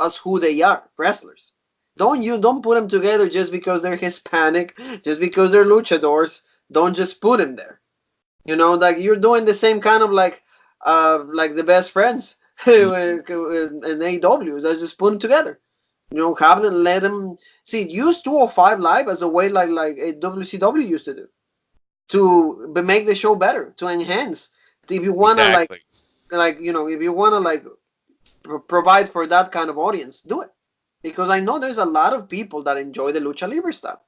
as who they are, wrestlers. Don't put them together just because they're Hispanic, just because they're luchadors. Don't just put them there. Like you're doing the same kind of like the best friends mm, in AEW. Just put them together. Have them let them see. Use 205 Live as a way like WCW used to do to make the show better, to enhance. If you wanna exactly. if you wanna provide for that kind of audience, do it. Because I know there's a lot of people that enjoy the lucha libre style.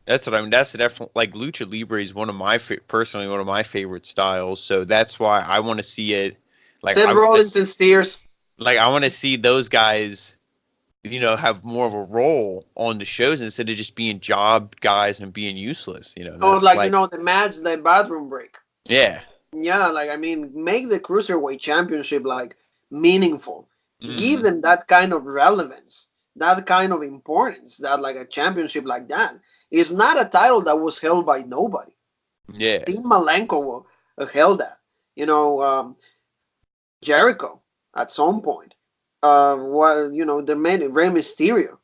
That's what I mean. That's definitely like lucha libre is one of my personally one of my favorite styles. So that's why I want to see it. Like Seth I want Rollins to and Steers. like I want to see those guys, have more of a role on the shows instead of just being job guys and being useless. Or That's like the match, the bathroom break. yeah. Yeah, like I mean, make the cruiserweight championship like meaningful. Give Hmm. them that kind of relevance, that kind of importance. That like a championship like that is not a title that was held by nobody. Yeah. Dean Malenko held that. You know, Jericho at some point. The many Rey Mysterio.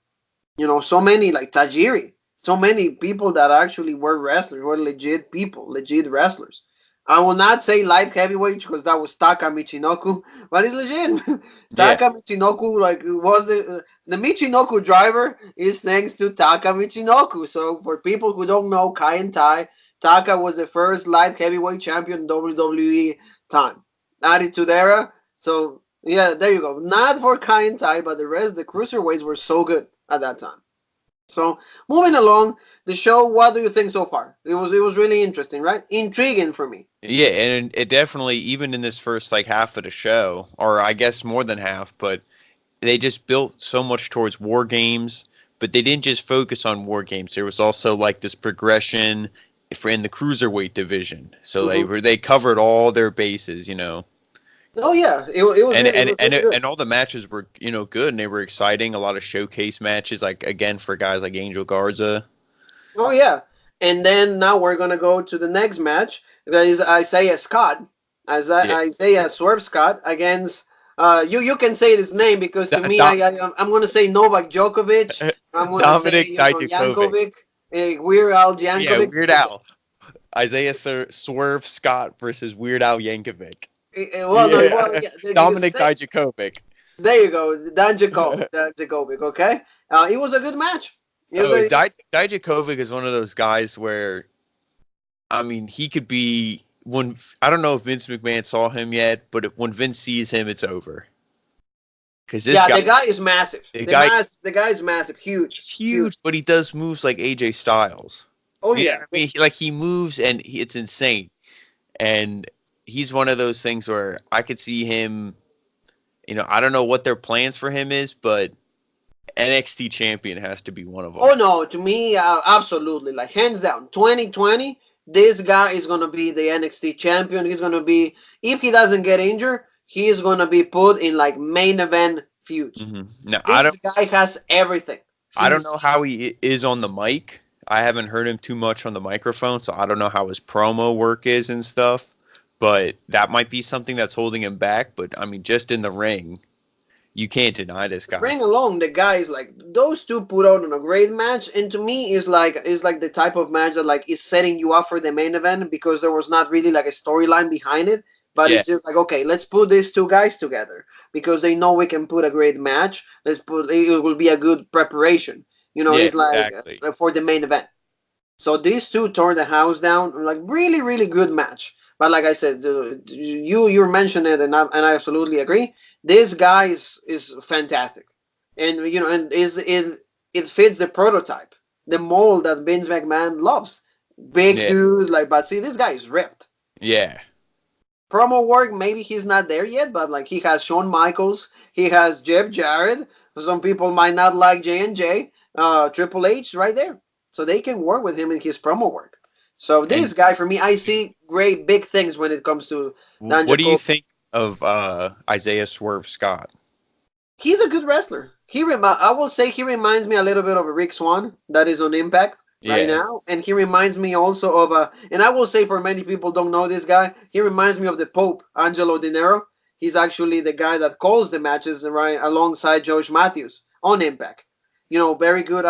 So many like Tajiri. So many people that actually were wrestlers, were legit people, legit wrestlers. I will not say light heavyweight because that was Taka Michinoku, but it's legit. Yeah. Taka Michinoku was the Michinoku driver is thanks to Taka Michinoku. So for people who don't know Kai and Tai, Taka was the first light heavyweight champion in WWE time. Attitude era. So yeah, there you go. Not for Kai and Tai, but the rest, the cruiserweights were so good at that time. So moving along, the show. What do you think so far? It was really interesting, right? Intriguing for me. Yeah, and it definitely even in this first like half of the show, or I guess more than half, but they just built so much towards war games, but they didn't just focus on war games. There was also like this progression for in the cruiserweight division. So Hmm. they covered all their bases. Oh yeah, it was really good. And all the matches were, good and they were exciting. A lot of showcase matches, like again for guys like Angel Garza. Oh yeah, and then now we're gonna go to the next match. That is Isaiah Scott, Yeah. Isaiah Swerve Scott against You can say his name because to me, Do- I'm going to say Novak Djokovic. I'm going to say, Dominic Dijakovic. Yankovic, Weird Al Yeah, Yankovic. Weird Al. Swerve Scott versus Weird Al Yankovic. Well, no, well, Yeah, yeah. Dominic Dijakovic. There you go, Dan Jakovic. Dan Jakovic. Okay, it was a good match. It was Oh, a Dijakovic is one of those guys where, I mean, he could be when I don't know if Vince McMahon saw him yet, but when Vince sees him, it's over. Because this yeah. guy, The guy is massive. the guy, The guy is massive, huge, he's huge. huge, but he does moves like AJ Styles. Oh You know yeah, what I mean? He moves and it's insane. And he's one of those things where I could see him. I don't know what their plans for him is, but NXT champion has to be one of them. oh no, to me, absolutely, like hands down, 2020. This guy is gonna be the NXT champion. He's gonna be, if he doesn't get injured, he is gonna be put in like main event feuds. Now This guy has everything. I don't know He's how he is on the mic. I haven't heard him too much on the microphone, so I don't know how his promo work is and stuff. But that might be something that's holding him back. But I mean, just in the ring, you can't deny this guy. bring along the guys like those two put on a great match, and to me is like the type of match that like is setting you up for the main event because there was not really like a storyline behind it, but Yeah, it's just like, okay, let's put these two guys together because they know we can put a great match. Let's put it will be a good preparation. yeah, It's like exactly. for the main event. So these two tore the house down, like really, really good match. But like I said, you mentioned it, and I absolutely agree. This guy is fantastic, and and it fits the prototype, the mold that Vince McMahon loves. Big Yeah, dude, like, but see, this guy is ripped. yeah, Promo work, maybe he's not there yet, but like he has Shawn Michaels, he has Jeff Jarrett. Some people might not like J&J, Triple H right there, so they can work with him in his promo work. So and this guy, for me, I see great big things when it comes to Dan what do you Jacob. think of Isaiah Swerve Scott? He's a good wrestler. I will say he reminds me a little bit of a Rick Swan that is on Impact right Yeah, now, and he reminds me also of a. And I will say for many people don't know this guy, he reminds me of the Pope, Angelo Di Nero. He's actually the guy that calls the matches right alongside Josh Matthews on Impact. Very good.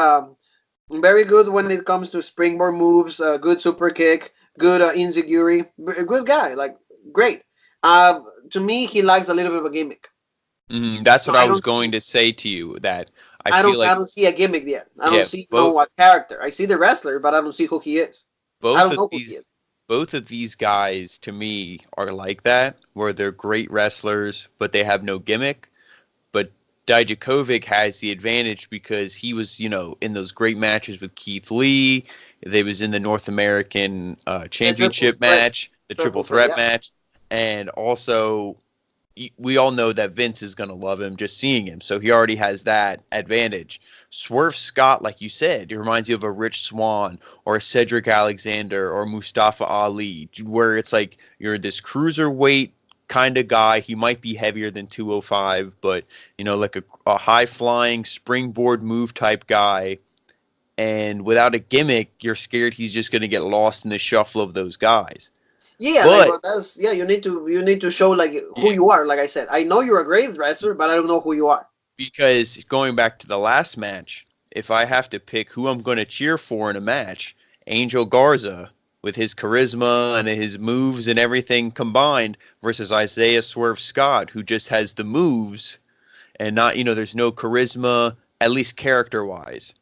Very good when it comes to springboard moves. Good super kick. Good inziguri. Good guy. Like great. To me, he likes a little bit of a gimmick. that's So what I I was don't going see to say to you. That I I feel don't I like don't see a gimmick yet. I don't yeah, see both a character. I see the wrestler, but I don't see who he is. I both don't of know who he is. these both of these guys to me are like that, where they're great wrestlers, but they have no gimmick. But Dijakovic has the advantage because he was, in those great matches with Keith Lee. They was in the North American The triple Championship threat, match, the Triple triple threat. Threat Yeah, match, and also we all know that Vince is going to love him just seeing him. So he already has that advantage. Swerve Scott, like you said, it reminds you of a Rich Swann or a Cedric Alexander or Mustafa Ali, where it's like you're this cruiserweight kind of guy. He might be heavier than 205, but like a high flying springboard move type guy. And without a gimmick, you're scared he's just going to get lost in the shuffle of those guys. yeah. Like, But well, that's yeah. You need to show like who yeah, you are. Like I said, I know you're a great wrestler, but I don't know who you are. because going back to the last match, if I have to pick who I'm going to cheer for in a match, Angel Garza with his charisma and his moves and everything combined versus Isaiah Swerve Scott, who just has the moves and not, there's no charisma, at least character wise.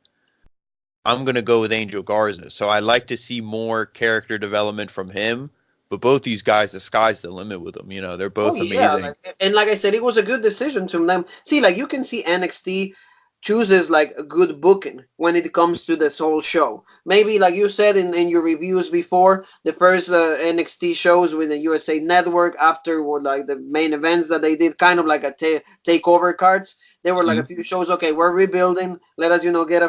I'm going to go with Angel Garza. So I like to see more character development from him. But both these guys, the sky's the limit with them. They're Oh both yeah, amazing. and like I said, it was a good decision to them. See, like you can see NXT chooses like a good booking when it comes to this whole show. Maybe like you said in your reviews before, the first NXT shows with the USA Network after were like the main events that they did, kind of like a takeover cards. There were like a Mhm. few shows. Okay, we're rebuilding. Let us get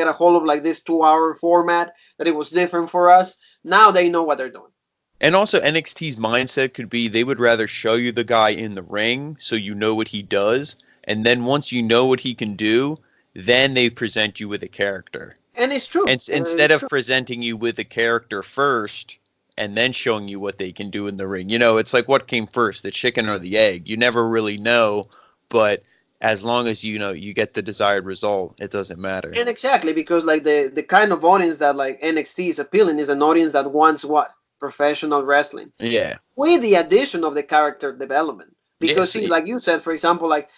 a hold of like this 2 hour format that it was different for us. Now they know what they're doing. And also NXT's mindset could be they would rather show you the guy in the ring so you know what he does, and then once you know what he can do, then they present you with a character. And it's And true. instead It's of true. presenting you with a character first and then showing you what they can do in the ring. You know, it's like what came first, the chicken or the egg? You never really know, but as long as you know you get the desired result, it doesn't matter. And exactly, because like the kind of audience that like NXT is appealing is an audience that wants what? Professional wrestling. Yeah. With the addition of the character development. Because Yes. see, like you said, for example, like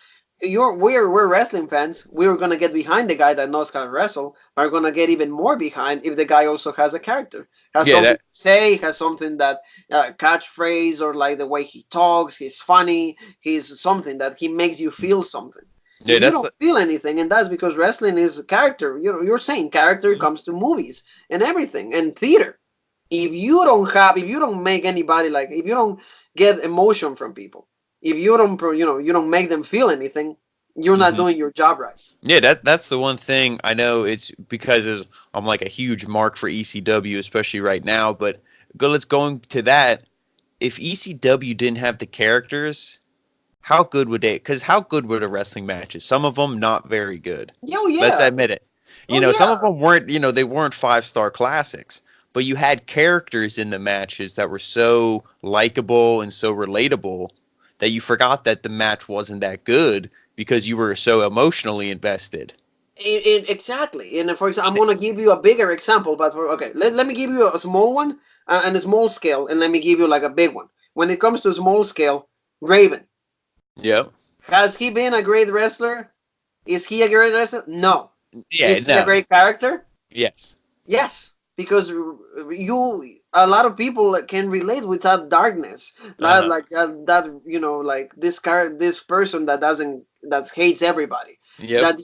we're wrestling fans. We're gonna get behind the guy that knows how to wrestle. We're gonna get even more behind if the guy also has a character, has Yeah. something That. to say, has something that catchphrase or like the way he talks. He's funny. He's something that he makes you feel something. Yeah. If you That's. don't feel anything, and that's because wrestling is a character. You know, you're saying character comes to movies and everything and theater. If you don't make anybody like, if you don't get emotion from people, if you don't, you don't make them feel anything, you're not Mhm. doing your job right. Yeah, that's the one thing I know. It's because I'm like a huge mark for ECW, especially right now. But let's going to that. If ECW didn't have the characters, how good would they? Because how good were the wrestling matches? Some of them not very good. Oh Let's yeah, admit it. oh Some yeah. of them weren't. They weren't 5-star classics. But you had characters in the matches that were so likable and so relatable that you forgot that the match wasn't that good because you were so emotionally invested. Exactly. And for example, I'm gonna give you a bigger example, but okay, let me give you a small one and a small scale, and let me give you like a big one. When it comes to small scale, Raven, Yep. has he been a great wrestler? Is he a great wrestler? No. Yeah. Is he a No. great character? Yes. Yes, because a lot of people can relate with that darkness, that Uh-huh. like like this person that doesn't, that hates everybody, Yep. that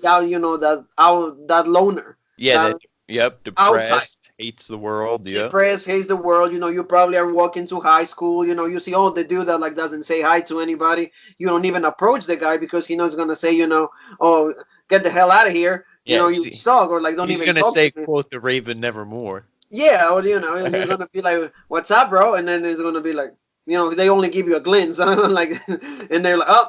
that loner, Yeah. that That. Yep. outside. Depressed. Hates the world. Yep. Depressed, hates the world. You probably are walking to high school. You see, oh, the dude that like doesn't say hi to anybody. You don't even approach the guy because he knows he's gonna say, oh, get the hell out of here. Yeah. You suck, or like don't He's even gonna talk to say, me. "Quote the Raven nevermore." Yeah, or you're gonna be like, "What's up, bro?" And then it's gonna be like, they only give you a glance, like, and they're like, "Oh,"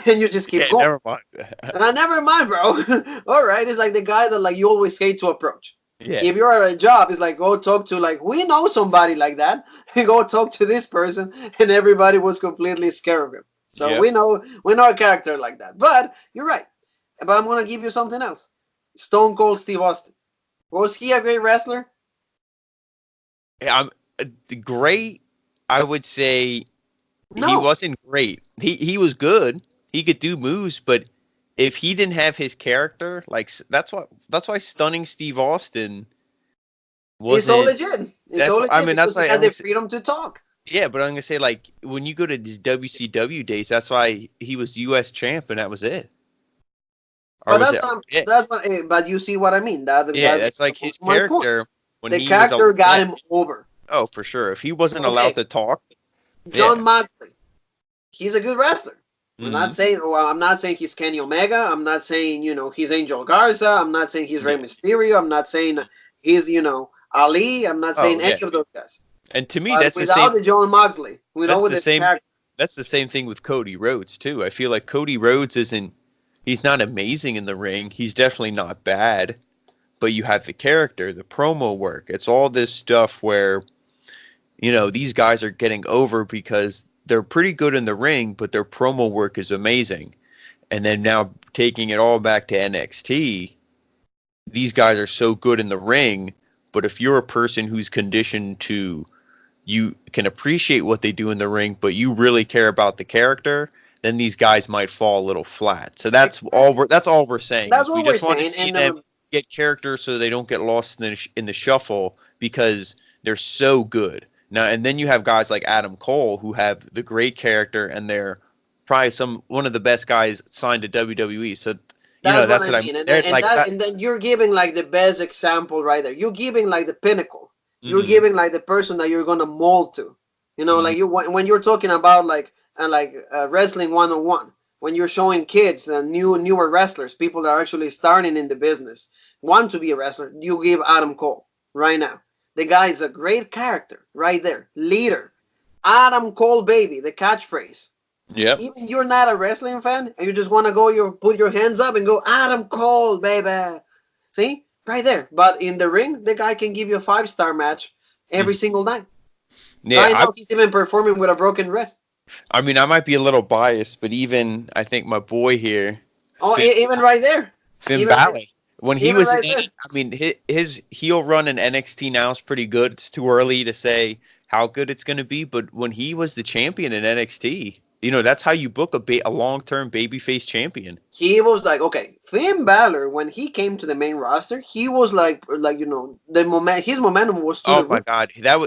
and you just keep Yeah. going. Never mind. Never mind, bro. All right, it's like the guy that like you always hate to approach. Yeah. If you're at a job, it's like go talk to, like, we know somebody like that. Go talk to this person, and everybody was completely scared of him. So Yep. we know a character like that. But you're right. But I'm gonna give you something else. Stone Cold Steve Austin, was he a great wrestler? I'm great. I would say he No. wasn't great. He was good. He could do moves, but if he didn't have his character, like that's why stunning Steve Austin It's all wasn't. legit. It's That's all what I legit mean. That's because he why had the freedom to talk. yeah, but I'm gonna say like when you go to these WCW days, that's why he was U.S. champ and that was it, or But was it? Yeah, but you see what I mean. yeah, That's that's like his my point. character when The he was a character got yeah. him over. Oh, for sure. If he wasn't allowed Okay, to talk, John yeah. Moxley, he's a good wrestler. Hmm. I'm not saying he's Kenny Omega. I'm not saying he's Angel Garza. I'm not saying he's Rey Yeah. Mysterio. I'm not saying he's Ali. I'm not Oh, saying yeah. any of those guys. And to me, But without the John Moxley, that's with the the same. character, That's the same thing with Cody Rhodes too. I feel like Cody Rhodes isn't. He's not amazing in the ring. He's definitely not bad. But you have the character, the promo work. It's all this stuff where these guys are getting over because they're pretty good in the ring, but their promo work is amazing. And then now taking it all back to NXT, these guys are so good in the ring, but if you're a person who's conditioned to you can appreciate what they do in the ring, but you really care about the character, then these guys might fall a little flat. So exactly. that's all we're saying That's is we what we're just want to saying. see And them get characters so they don't get lost in the shuffle because they're so good. Now and then you have guys like Adam Cole who have the great character and they're probably one of the best guys signed to WWE. So that's what that's I what I mean. mean. They're like that. And then you're giving like the best example right there. You're giving like the pinnacle. You're Hmm. giving like the person that you're gonna mold to. Hmm. Like when you're talking about like wrestling 101, when you're showing kids and newer wrestlers, people that are actually starting in the business, want to be a wrestler, you give Adam Cole right now. The guy is a great character right there, leader. Adam Cole, baby, the catchphrase. Yep. Even you're not a wrestling fan and you just want to go, you put your hands up and go, Adam Cole, baby. See? Right there. But in the ring, the guy can give you a 5-star match every single night. Yeah, Right now, he's even performing with a broken wrist. I mean, I might be a little biased, but even I think my boy here, Oh, Finn, even right there. Finn Even Balor, when he even was in, right there. I mean, his heel run in NXT now is pretty good. It's too early to say how good it's going to be, but when he was the champion in NXT, that's how you book a long-term babyface champion. He was like, okay, Finn Balor, when he came to the main roster, he was like his momentum was to Oh the my roof, God, to that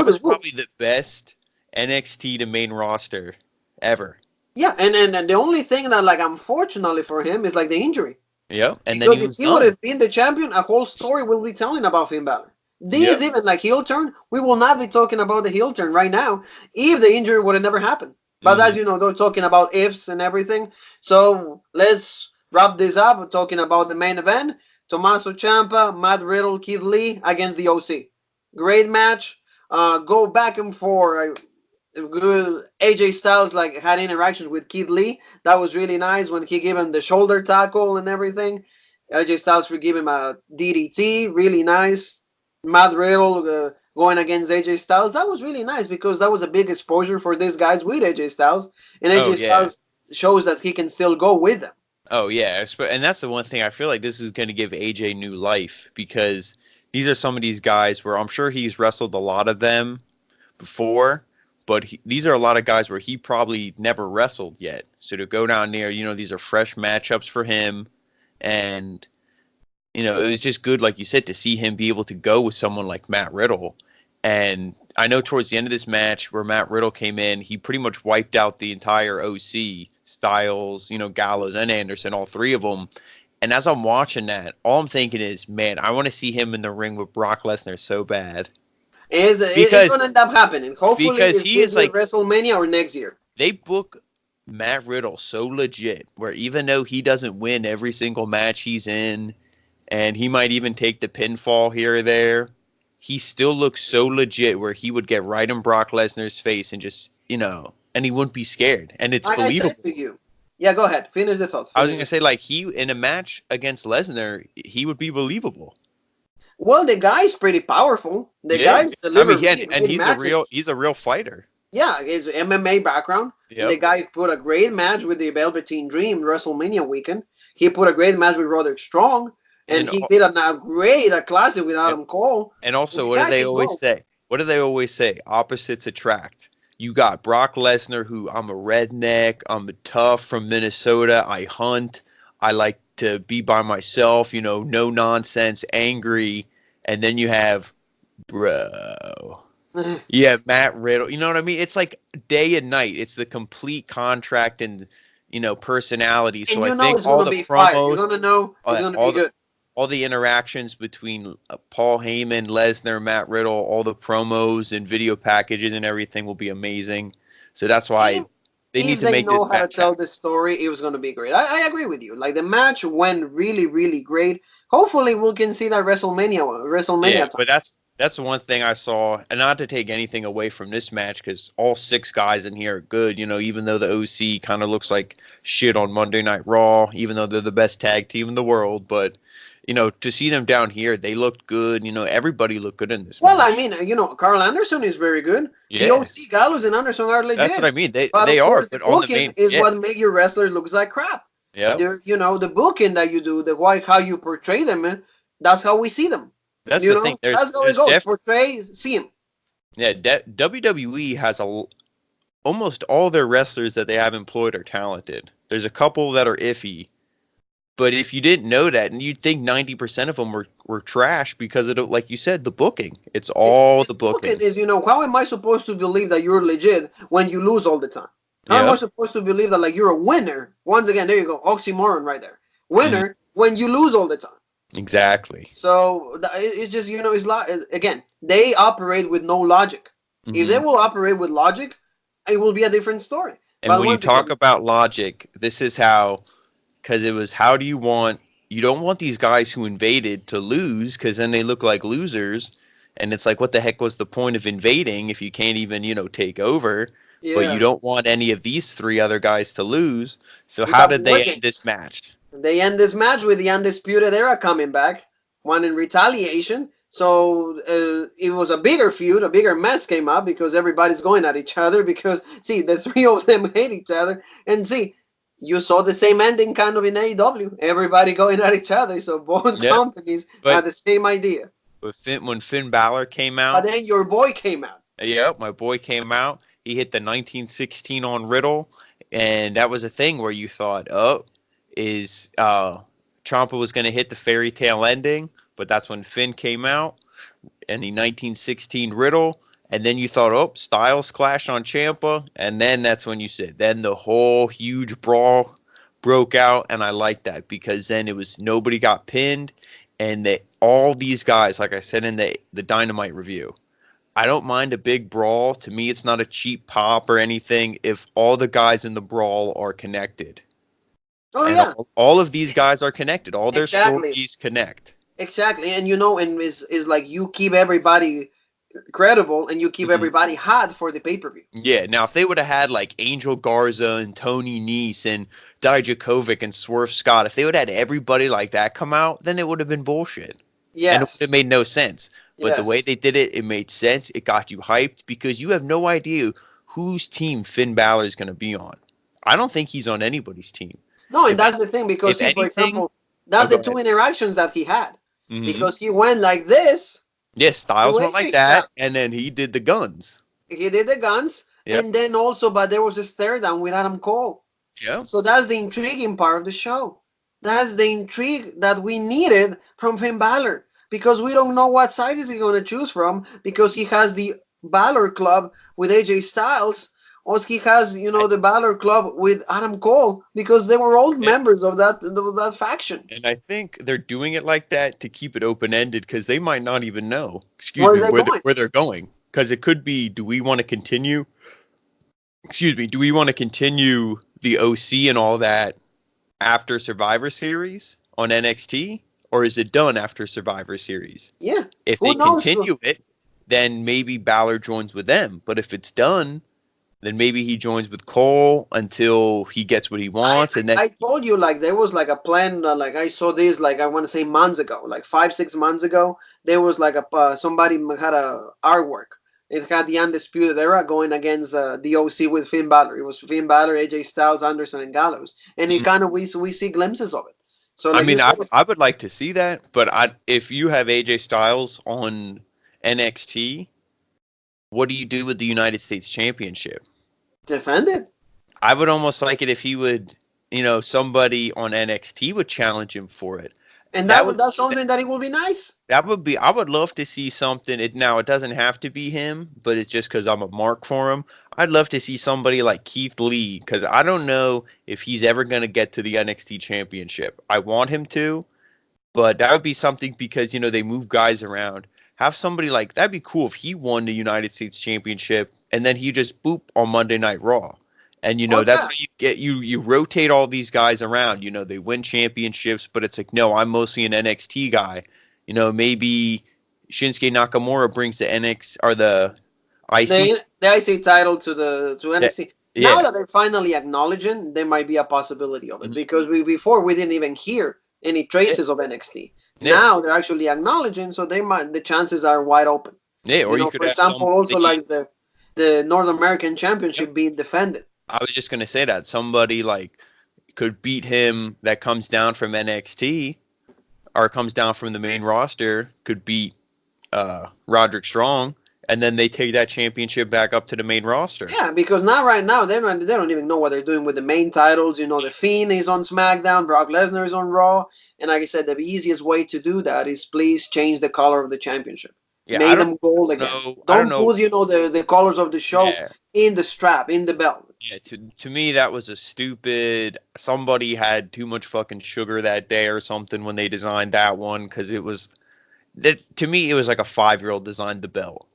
the was roof. probably the best NXT to main roster ever. Yeah, and the only thing that, like, unfortunately for him is like the injury. Yeah, and then he Because if was he would done. have been the champion, a whole story will be telling about Finn Balor. Yeah. This even like heel turn, we will not be talking about the heel turn right now if the injury would have never happened. But Hmm. as you know, they're talking about ifs and everything. So let's wrap this up talking about the main event. Tommaso Ciampa, Matt Riddle, Keith Lee against the OC. Great match. Go back and forth. Good. AJ Styles like had interactions with Keith Lee. That was really nice when he gave him the shoulder tackle and everything. AJ Styles for giving him a DDT. Really nice. Matt Riddle going against AJ Styles. That was really nice because that was a big exposure for these guys with AJ Styles, and Oh AJ yeah. Styles shows that he can still go with them. Oh yeah. And that's the one thing I feel like this is going to give AJ new life because these are some of these guys where I'm sure he's wrestled a lot of them before, but these are a lot of guys where he probably never wrestled yet. So to go down there, these are fresh matchups for him, and it was just good, like you said, to see him be able to go with someone like Matt Riddle. And I know towards the end of this match where Matt Riddle came in, he pretty much wiped out the entire OC, Styles, Gallows and Anderson, all three of them. And as I'm watching that, all I'm thinking is, man, I want to see him in the ring with Brock Lesnar so bad. It's Because gonna end up happening. Hopefully, because it's he this is year like WrestleMania or next year. they book Matt Riddle so legit where even though he doesn't win every single match he's in, and he might even take the pinfall here or there, he still looks so legit where he would get right in Brock Lesnar's face and just, and he wouldn't be scared. And it's Like I said to believable. you. Yeah, go ahead. Finish the thought. I was Finish going to the say, like, he, in a match against Lesnar, he would be believable. Well, the guy's pretty powerful. The Yeah. guy's I delivered mean, really and great matches. he's a real fighter. Yeah, his MMA background. The Yep. guy put a great match with the Velveteen Dream WrestleMania weekend. He put a great match with Roderick Strong, and And he did a classic with Yep. Adam Cole. And And also, the what do guy they can always go. say? What do they always say? Opposites attract. You got Brock Lesnar, who I'm a redneck, I'm tough from Minnesota, I hunt, I like to be by myself, no nonsense, angry. And then you have, bro. You have Matt Riddle. You know what I mean? It's like day and night. It's the complete contract and, personality. And So I you know think it's all gonna the be fire. You're promos, gonna know it's uh, gonna be all the good. all the interactions between Paul Heyman, Lesnar, Matt Riddle, all the promos and video packages and everything will be amazing. So that's why If they need if to they make this know how to match tell happen. this story, it was gonna be great. I agree with you. Like the match went really, really great. Hopefully we can see that Yeah, WrestleMania time. but that's the one thing I saw, and not to take anything away from this match because all six guys in here are good. Even though the OC kind of looks like shit on Monday Night Raw, even though they're the best tag team in the world, but to see them down here, they looked good. Everybody looked good in this Well, I match. mean, Carl Anderson is very good. The Yeah, OC Gallows and Anderson are that's what I legit. mean. They But they of are, course, the but on the booking main, is yeah, what make your wrestler looks like crap. yeah. The booking that you do, how you portray them, that's how we see them. That's the thing. That's how it There's goes. def Portray, see them. yeah. WWE has almost all their wrestlers that they have employed are talented. There's a couple that are iffy, but if you didn't know that, and you'd think 90% of them were trash because of like you said, the booking. It's all This the booking booking. is, how am I supposed to believe that you're legit when you lose all the time? How am I Yep. supposed to believe that like you're a winner? Once again, there you go, oxymoron right there. Mm, Winner when you lose all the time. exactly. So it's just it's again they operate with no logic. If they Hmm. will operate with logic, it will be a different story. And But when you once talk again, about logic, this is how, because it was how do you don't want these guys who invaded to lose because then they look like losers. And it's like, what the heck was the point of invading if you can't even, take over? But you yeah, don't want any of these three other guys to lose. So how without did they War end this Games, match? they end this match with the Undisputed Era coming back, one in retaliation. So it was a bigger feud, a bigger mess came up because everybody's going at each other because, see, the three of them hate each other. And see, you saw the same ending kind of in AEW. Everybody going at each other. So both Yep. companies But had the same idea. when Finn Balor came But out, then your boy came out. yep, my boy came out. He hit the 1916 on Riddle, and that was a thing where you thought, oh, is Ciampa was going to hit the fairy tale ending, but that's when Finn came out and the 1916 Riddle, and then you thought, oh, Styles clashed on Ciampa, and then that's when you said, then the whole huge brawl broke out, and I like that because then it was nobody got pinned, and all these guys, like I said in the Dynamite review, I don't mind a big brawl. To me, it's not a cheap pop or anything if all the guys in the brawl are connected. Oh, And yeah. all of these guys are connected. All their Exactly. stories connect. Exactly. And, and is like you keep everybody credible and you keep Mhm. everybody hot for the pay-per-view. Yeah, now if they would have had like Angel Garza and Tony Nese and Dijakovic and Swerve Scott, if they would have had everybody like that come out, then it would have been bullshit. And it would Yes. have made no sense. But the way Yes. they did it, it made sense. It got you hyped because you have no idea whose team Finn Balor is going to be on. I don't think he's on anybody's team. No, and If that's the thing because, if see, for anything, example, oh, that's go the ahead. two interactions that he had Hmm. because he went like this Yeah, to Styles went like AJ Styles. that, and then he did the guns. He did the guns, Yep. and then also, but there was a stare down with Adam Cole. Yeah. So that's the intriguing part of the show. That's the intrigue that we needed from Finn Balor because we don't know what side is he going to choose from because he has the Balor Club with AJ Styles, or he has I, the Balor Club with Adam Cole because they were old yeah. members of that faction. And I think they're doing it like that to keep it open ended because they might not even know. Excuse Where me, are they going? where they're going. Because it could be, do we want to continue? Excuse me, do we want to continue the OC and all that after Survivor Series on NXT, or is it done after Survivor Series? Yeah, If who they knows? continue it, then maybe Balor joins with them. But if it's done, then maybe he joins with Cole until he gets what he I, wants, and then I told you like there was like a plan like I saw this like I want to say months ago like 5-6 months ago there was like a somebody had a artwork. It had the Undisputed Era going against the OC with Finn Balor. It was Finn Balor, AJ Styles, Anderson, and Gallows, and it mhm. kind of we see glimpses of it. So I like you mean, said, I would like to see that, but if you have AJ Styles on NXT, what do you do with the United States Championship? defend it. I would almost like it if he would, somebody on NXT would challenge him for it. And That would that's something that it will be nice. that would be. I would love to see something. It doesn't have to be him, but it's just because I'm a mark for him. I'd love to see somebody like Keith Lee because I don't know if he's ever going to get to the NXT Championship. I want him to, but that would be something because they move guys around. Have somebody like that'd be cool if he won the United States Championship and then he just boop on Monday Night Raw. And Oh that's yeah, how you rotate all these guys around. They win championships, but it's like no, I'm mostly an NXT guy. Maybe Shinsuke Nakamura brings the NX or the IC. the IC title to Yeah, NXT. Now yeah, that they're finally acknowledging, there might be a possibility of it mhm, because before we didn't even hear any yeah, traces of NXT. yeah, Now they're actually acknowledging, so the chances are wide open. yeah. Or you could For have example, also somebody. like the North American Yep, Championship being defended. I was just gonna say that somebody like could beat him that comes down from NXT or comes down from the main roster could beat Roderick Strong, and then they take that championship back up to the main roster. Yeah, because now right now they don't even know what they're doing with the main titles. The Fiend is on SmackDown, Brock Lesnar is on Raw, and like I said, the easiest way to do that is please change the color of the championship. Yeah, I Make don't them gold again. know. I don't Don't know. put the colors of the show Yeah, in the strap, in the belt. yeah. To me, that was a stupid. Somebody had too much fucking sugar that day or something when they designed that one because it was that to me it was like a 5-year-old designed the belt.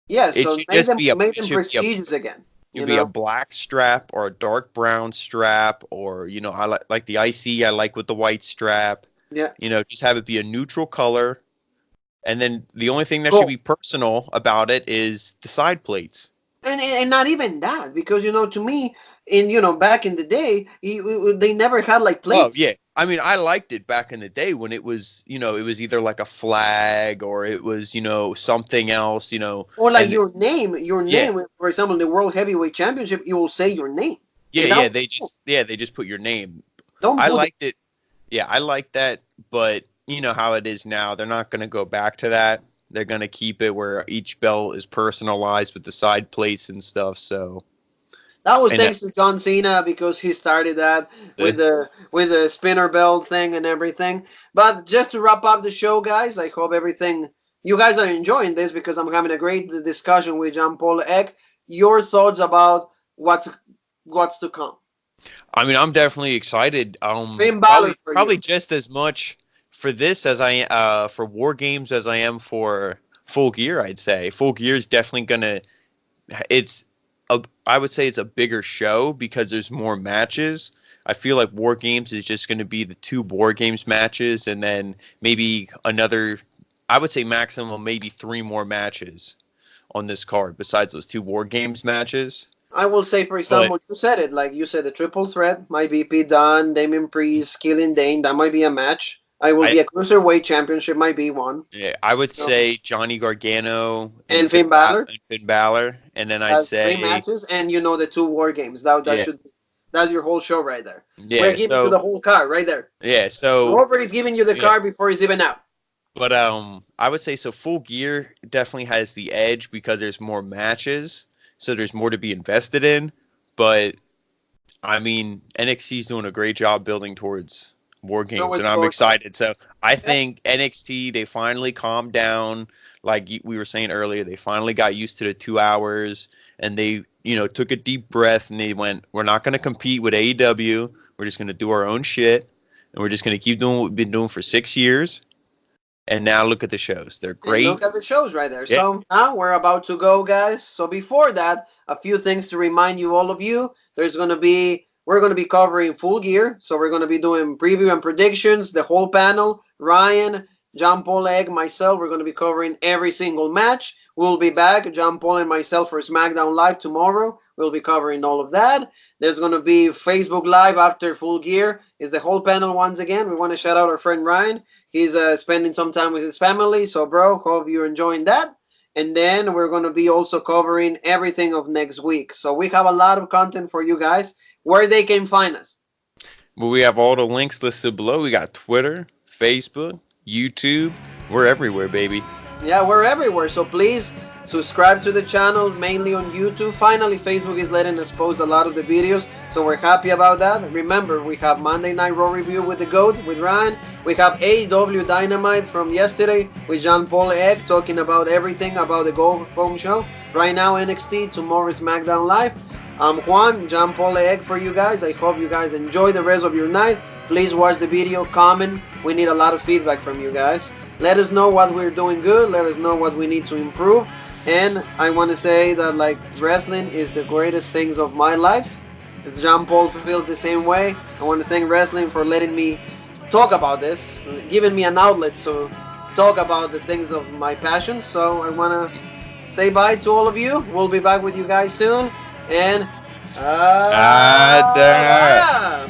Yeah, It so should just be a. make It them should be a. prestigious again. Should be a black strap or a dark brown strap or I like the IC. I like with the white strap. Yeah, Just have it be a neutral color. And then the only thing that should go. be personal about it is the side plates. And not even that because to me in back in the day they never had like Oh plates. yeah, I mean, I liked it back in the day when it was, it was either like a flag or it was, something else, Or like and your yeah, name. For example, in the World Heavyweight Championship, you will say your name, yeah, and that yeah. was cool. They just put your name. Don't I put it. liked it. Yeah, I liked that, but you know how it is now. They're not going to go back to that. They're going to keep it where each belt is personalized with the side plates and stuff. So, That was and thanks to John Cena because he started that uh, with the spinner belt thing and everything. But just to wrap up the show, guys, I hope everything you guys are enjoying this because I'm having a great discussion with Jean Paul LeEck. Your thoughts about what's to come? I mean, I'm definitely excited. Finn Balor Probably for probably you. just as much for this as I for War Games as I am for Full Gear. I'd say Full Gear is definitely gonna. It's I would say it's a bigger show because there's more matches. I feel like War Games is just going to be the two War Games matches, and then maybe another. I would say maximum maybe three more matches on this card besides those two War Games matches. I will say, for But example, you said it, like you said, the triple threat might be Pete Dunne, Damien Priest, Killian Dane. That might be a match. I will I be a cruiserweight championship, might be one. yeah, I would So, say Johnny Gargano and and Finn Balor. Finn Balor, and then I'd That's three say matches, and you know the two war games. That yeah, should that's your whole show right there. We're yeah. giving you So the whole card right there. yeah, so Robert is giving you the yeah, card before he's even out. but I would say so. Full Gear definitely has the edge because there's more matches, so there's more to be invested in. But I mean, NXT is doing a great job building towards War So Games, it's and I'm going to. excited. So I Yeah. think NXT they finally calmed down. Like we were saying earlier, they finally got used to the 2 hours, and they took a deep breath and they went, "We're not going to compete with AEW. We're just going to do our own shit, and we're just going to keep doing what we've been doing for 6 years." And now look at the shows; they're And great. look at the shows right there. Yeah, So now we're about to go, guys. So before that, a few things to remind you, all of you. We're gonna be covering Full Gear. So we're gonna be doing preview and predictions. The whole panel. Ryan, John Paul Egg, myself. We're gonna be covering every single match. We'll be back, John Paul and myself, for SmackDown Live tomorrow. We'll be covering all of that. There's gonna be Facebook Live after Full Gear. Is the whole panel once again. We want to shout out our friend Ryan. He's spending some time with his family. So, bro, hope you're enjoying that. And then we're going to be also covering everything of next week. So we have a lot of content for you guys where they can find us. but we have all the links listed below. We got Twitter, Facebook, YouTube. We're everywhere, baby. Yeah, we're everywhere. So please subscribe to the channel, mainly on YouTube. Finally, Facebook is letting us post a lot of the videos. So we're happy about that. Remember, we have Monday Night Raw review with the GOAT, with Ryan. We have AEW Dynamite from yesterday with Jean Paul Egg talking about everything about the Go Home show. Right now, NXT, tomorrow SmackDown Live. I'm Juan, Jean Paul Egg for you guys. I hope you guys enjoy the rest of your night. Please watch the video, comment. We need a lot of feedback from you guys. Let us know what we're doing good. Let us know what we need to improve. And I want to say that like wrestling is the greatest things of my life. Jean Paul feels the same way. I want to thank wrestling for letting me talk about this, giving me an outlet to talk about the things of my passion. So I want to say bye to all of you. We'll be back with you guys soon. And Adaaa.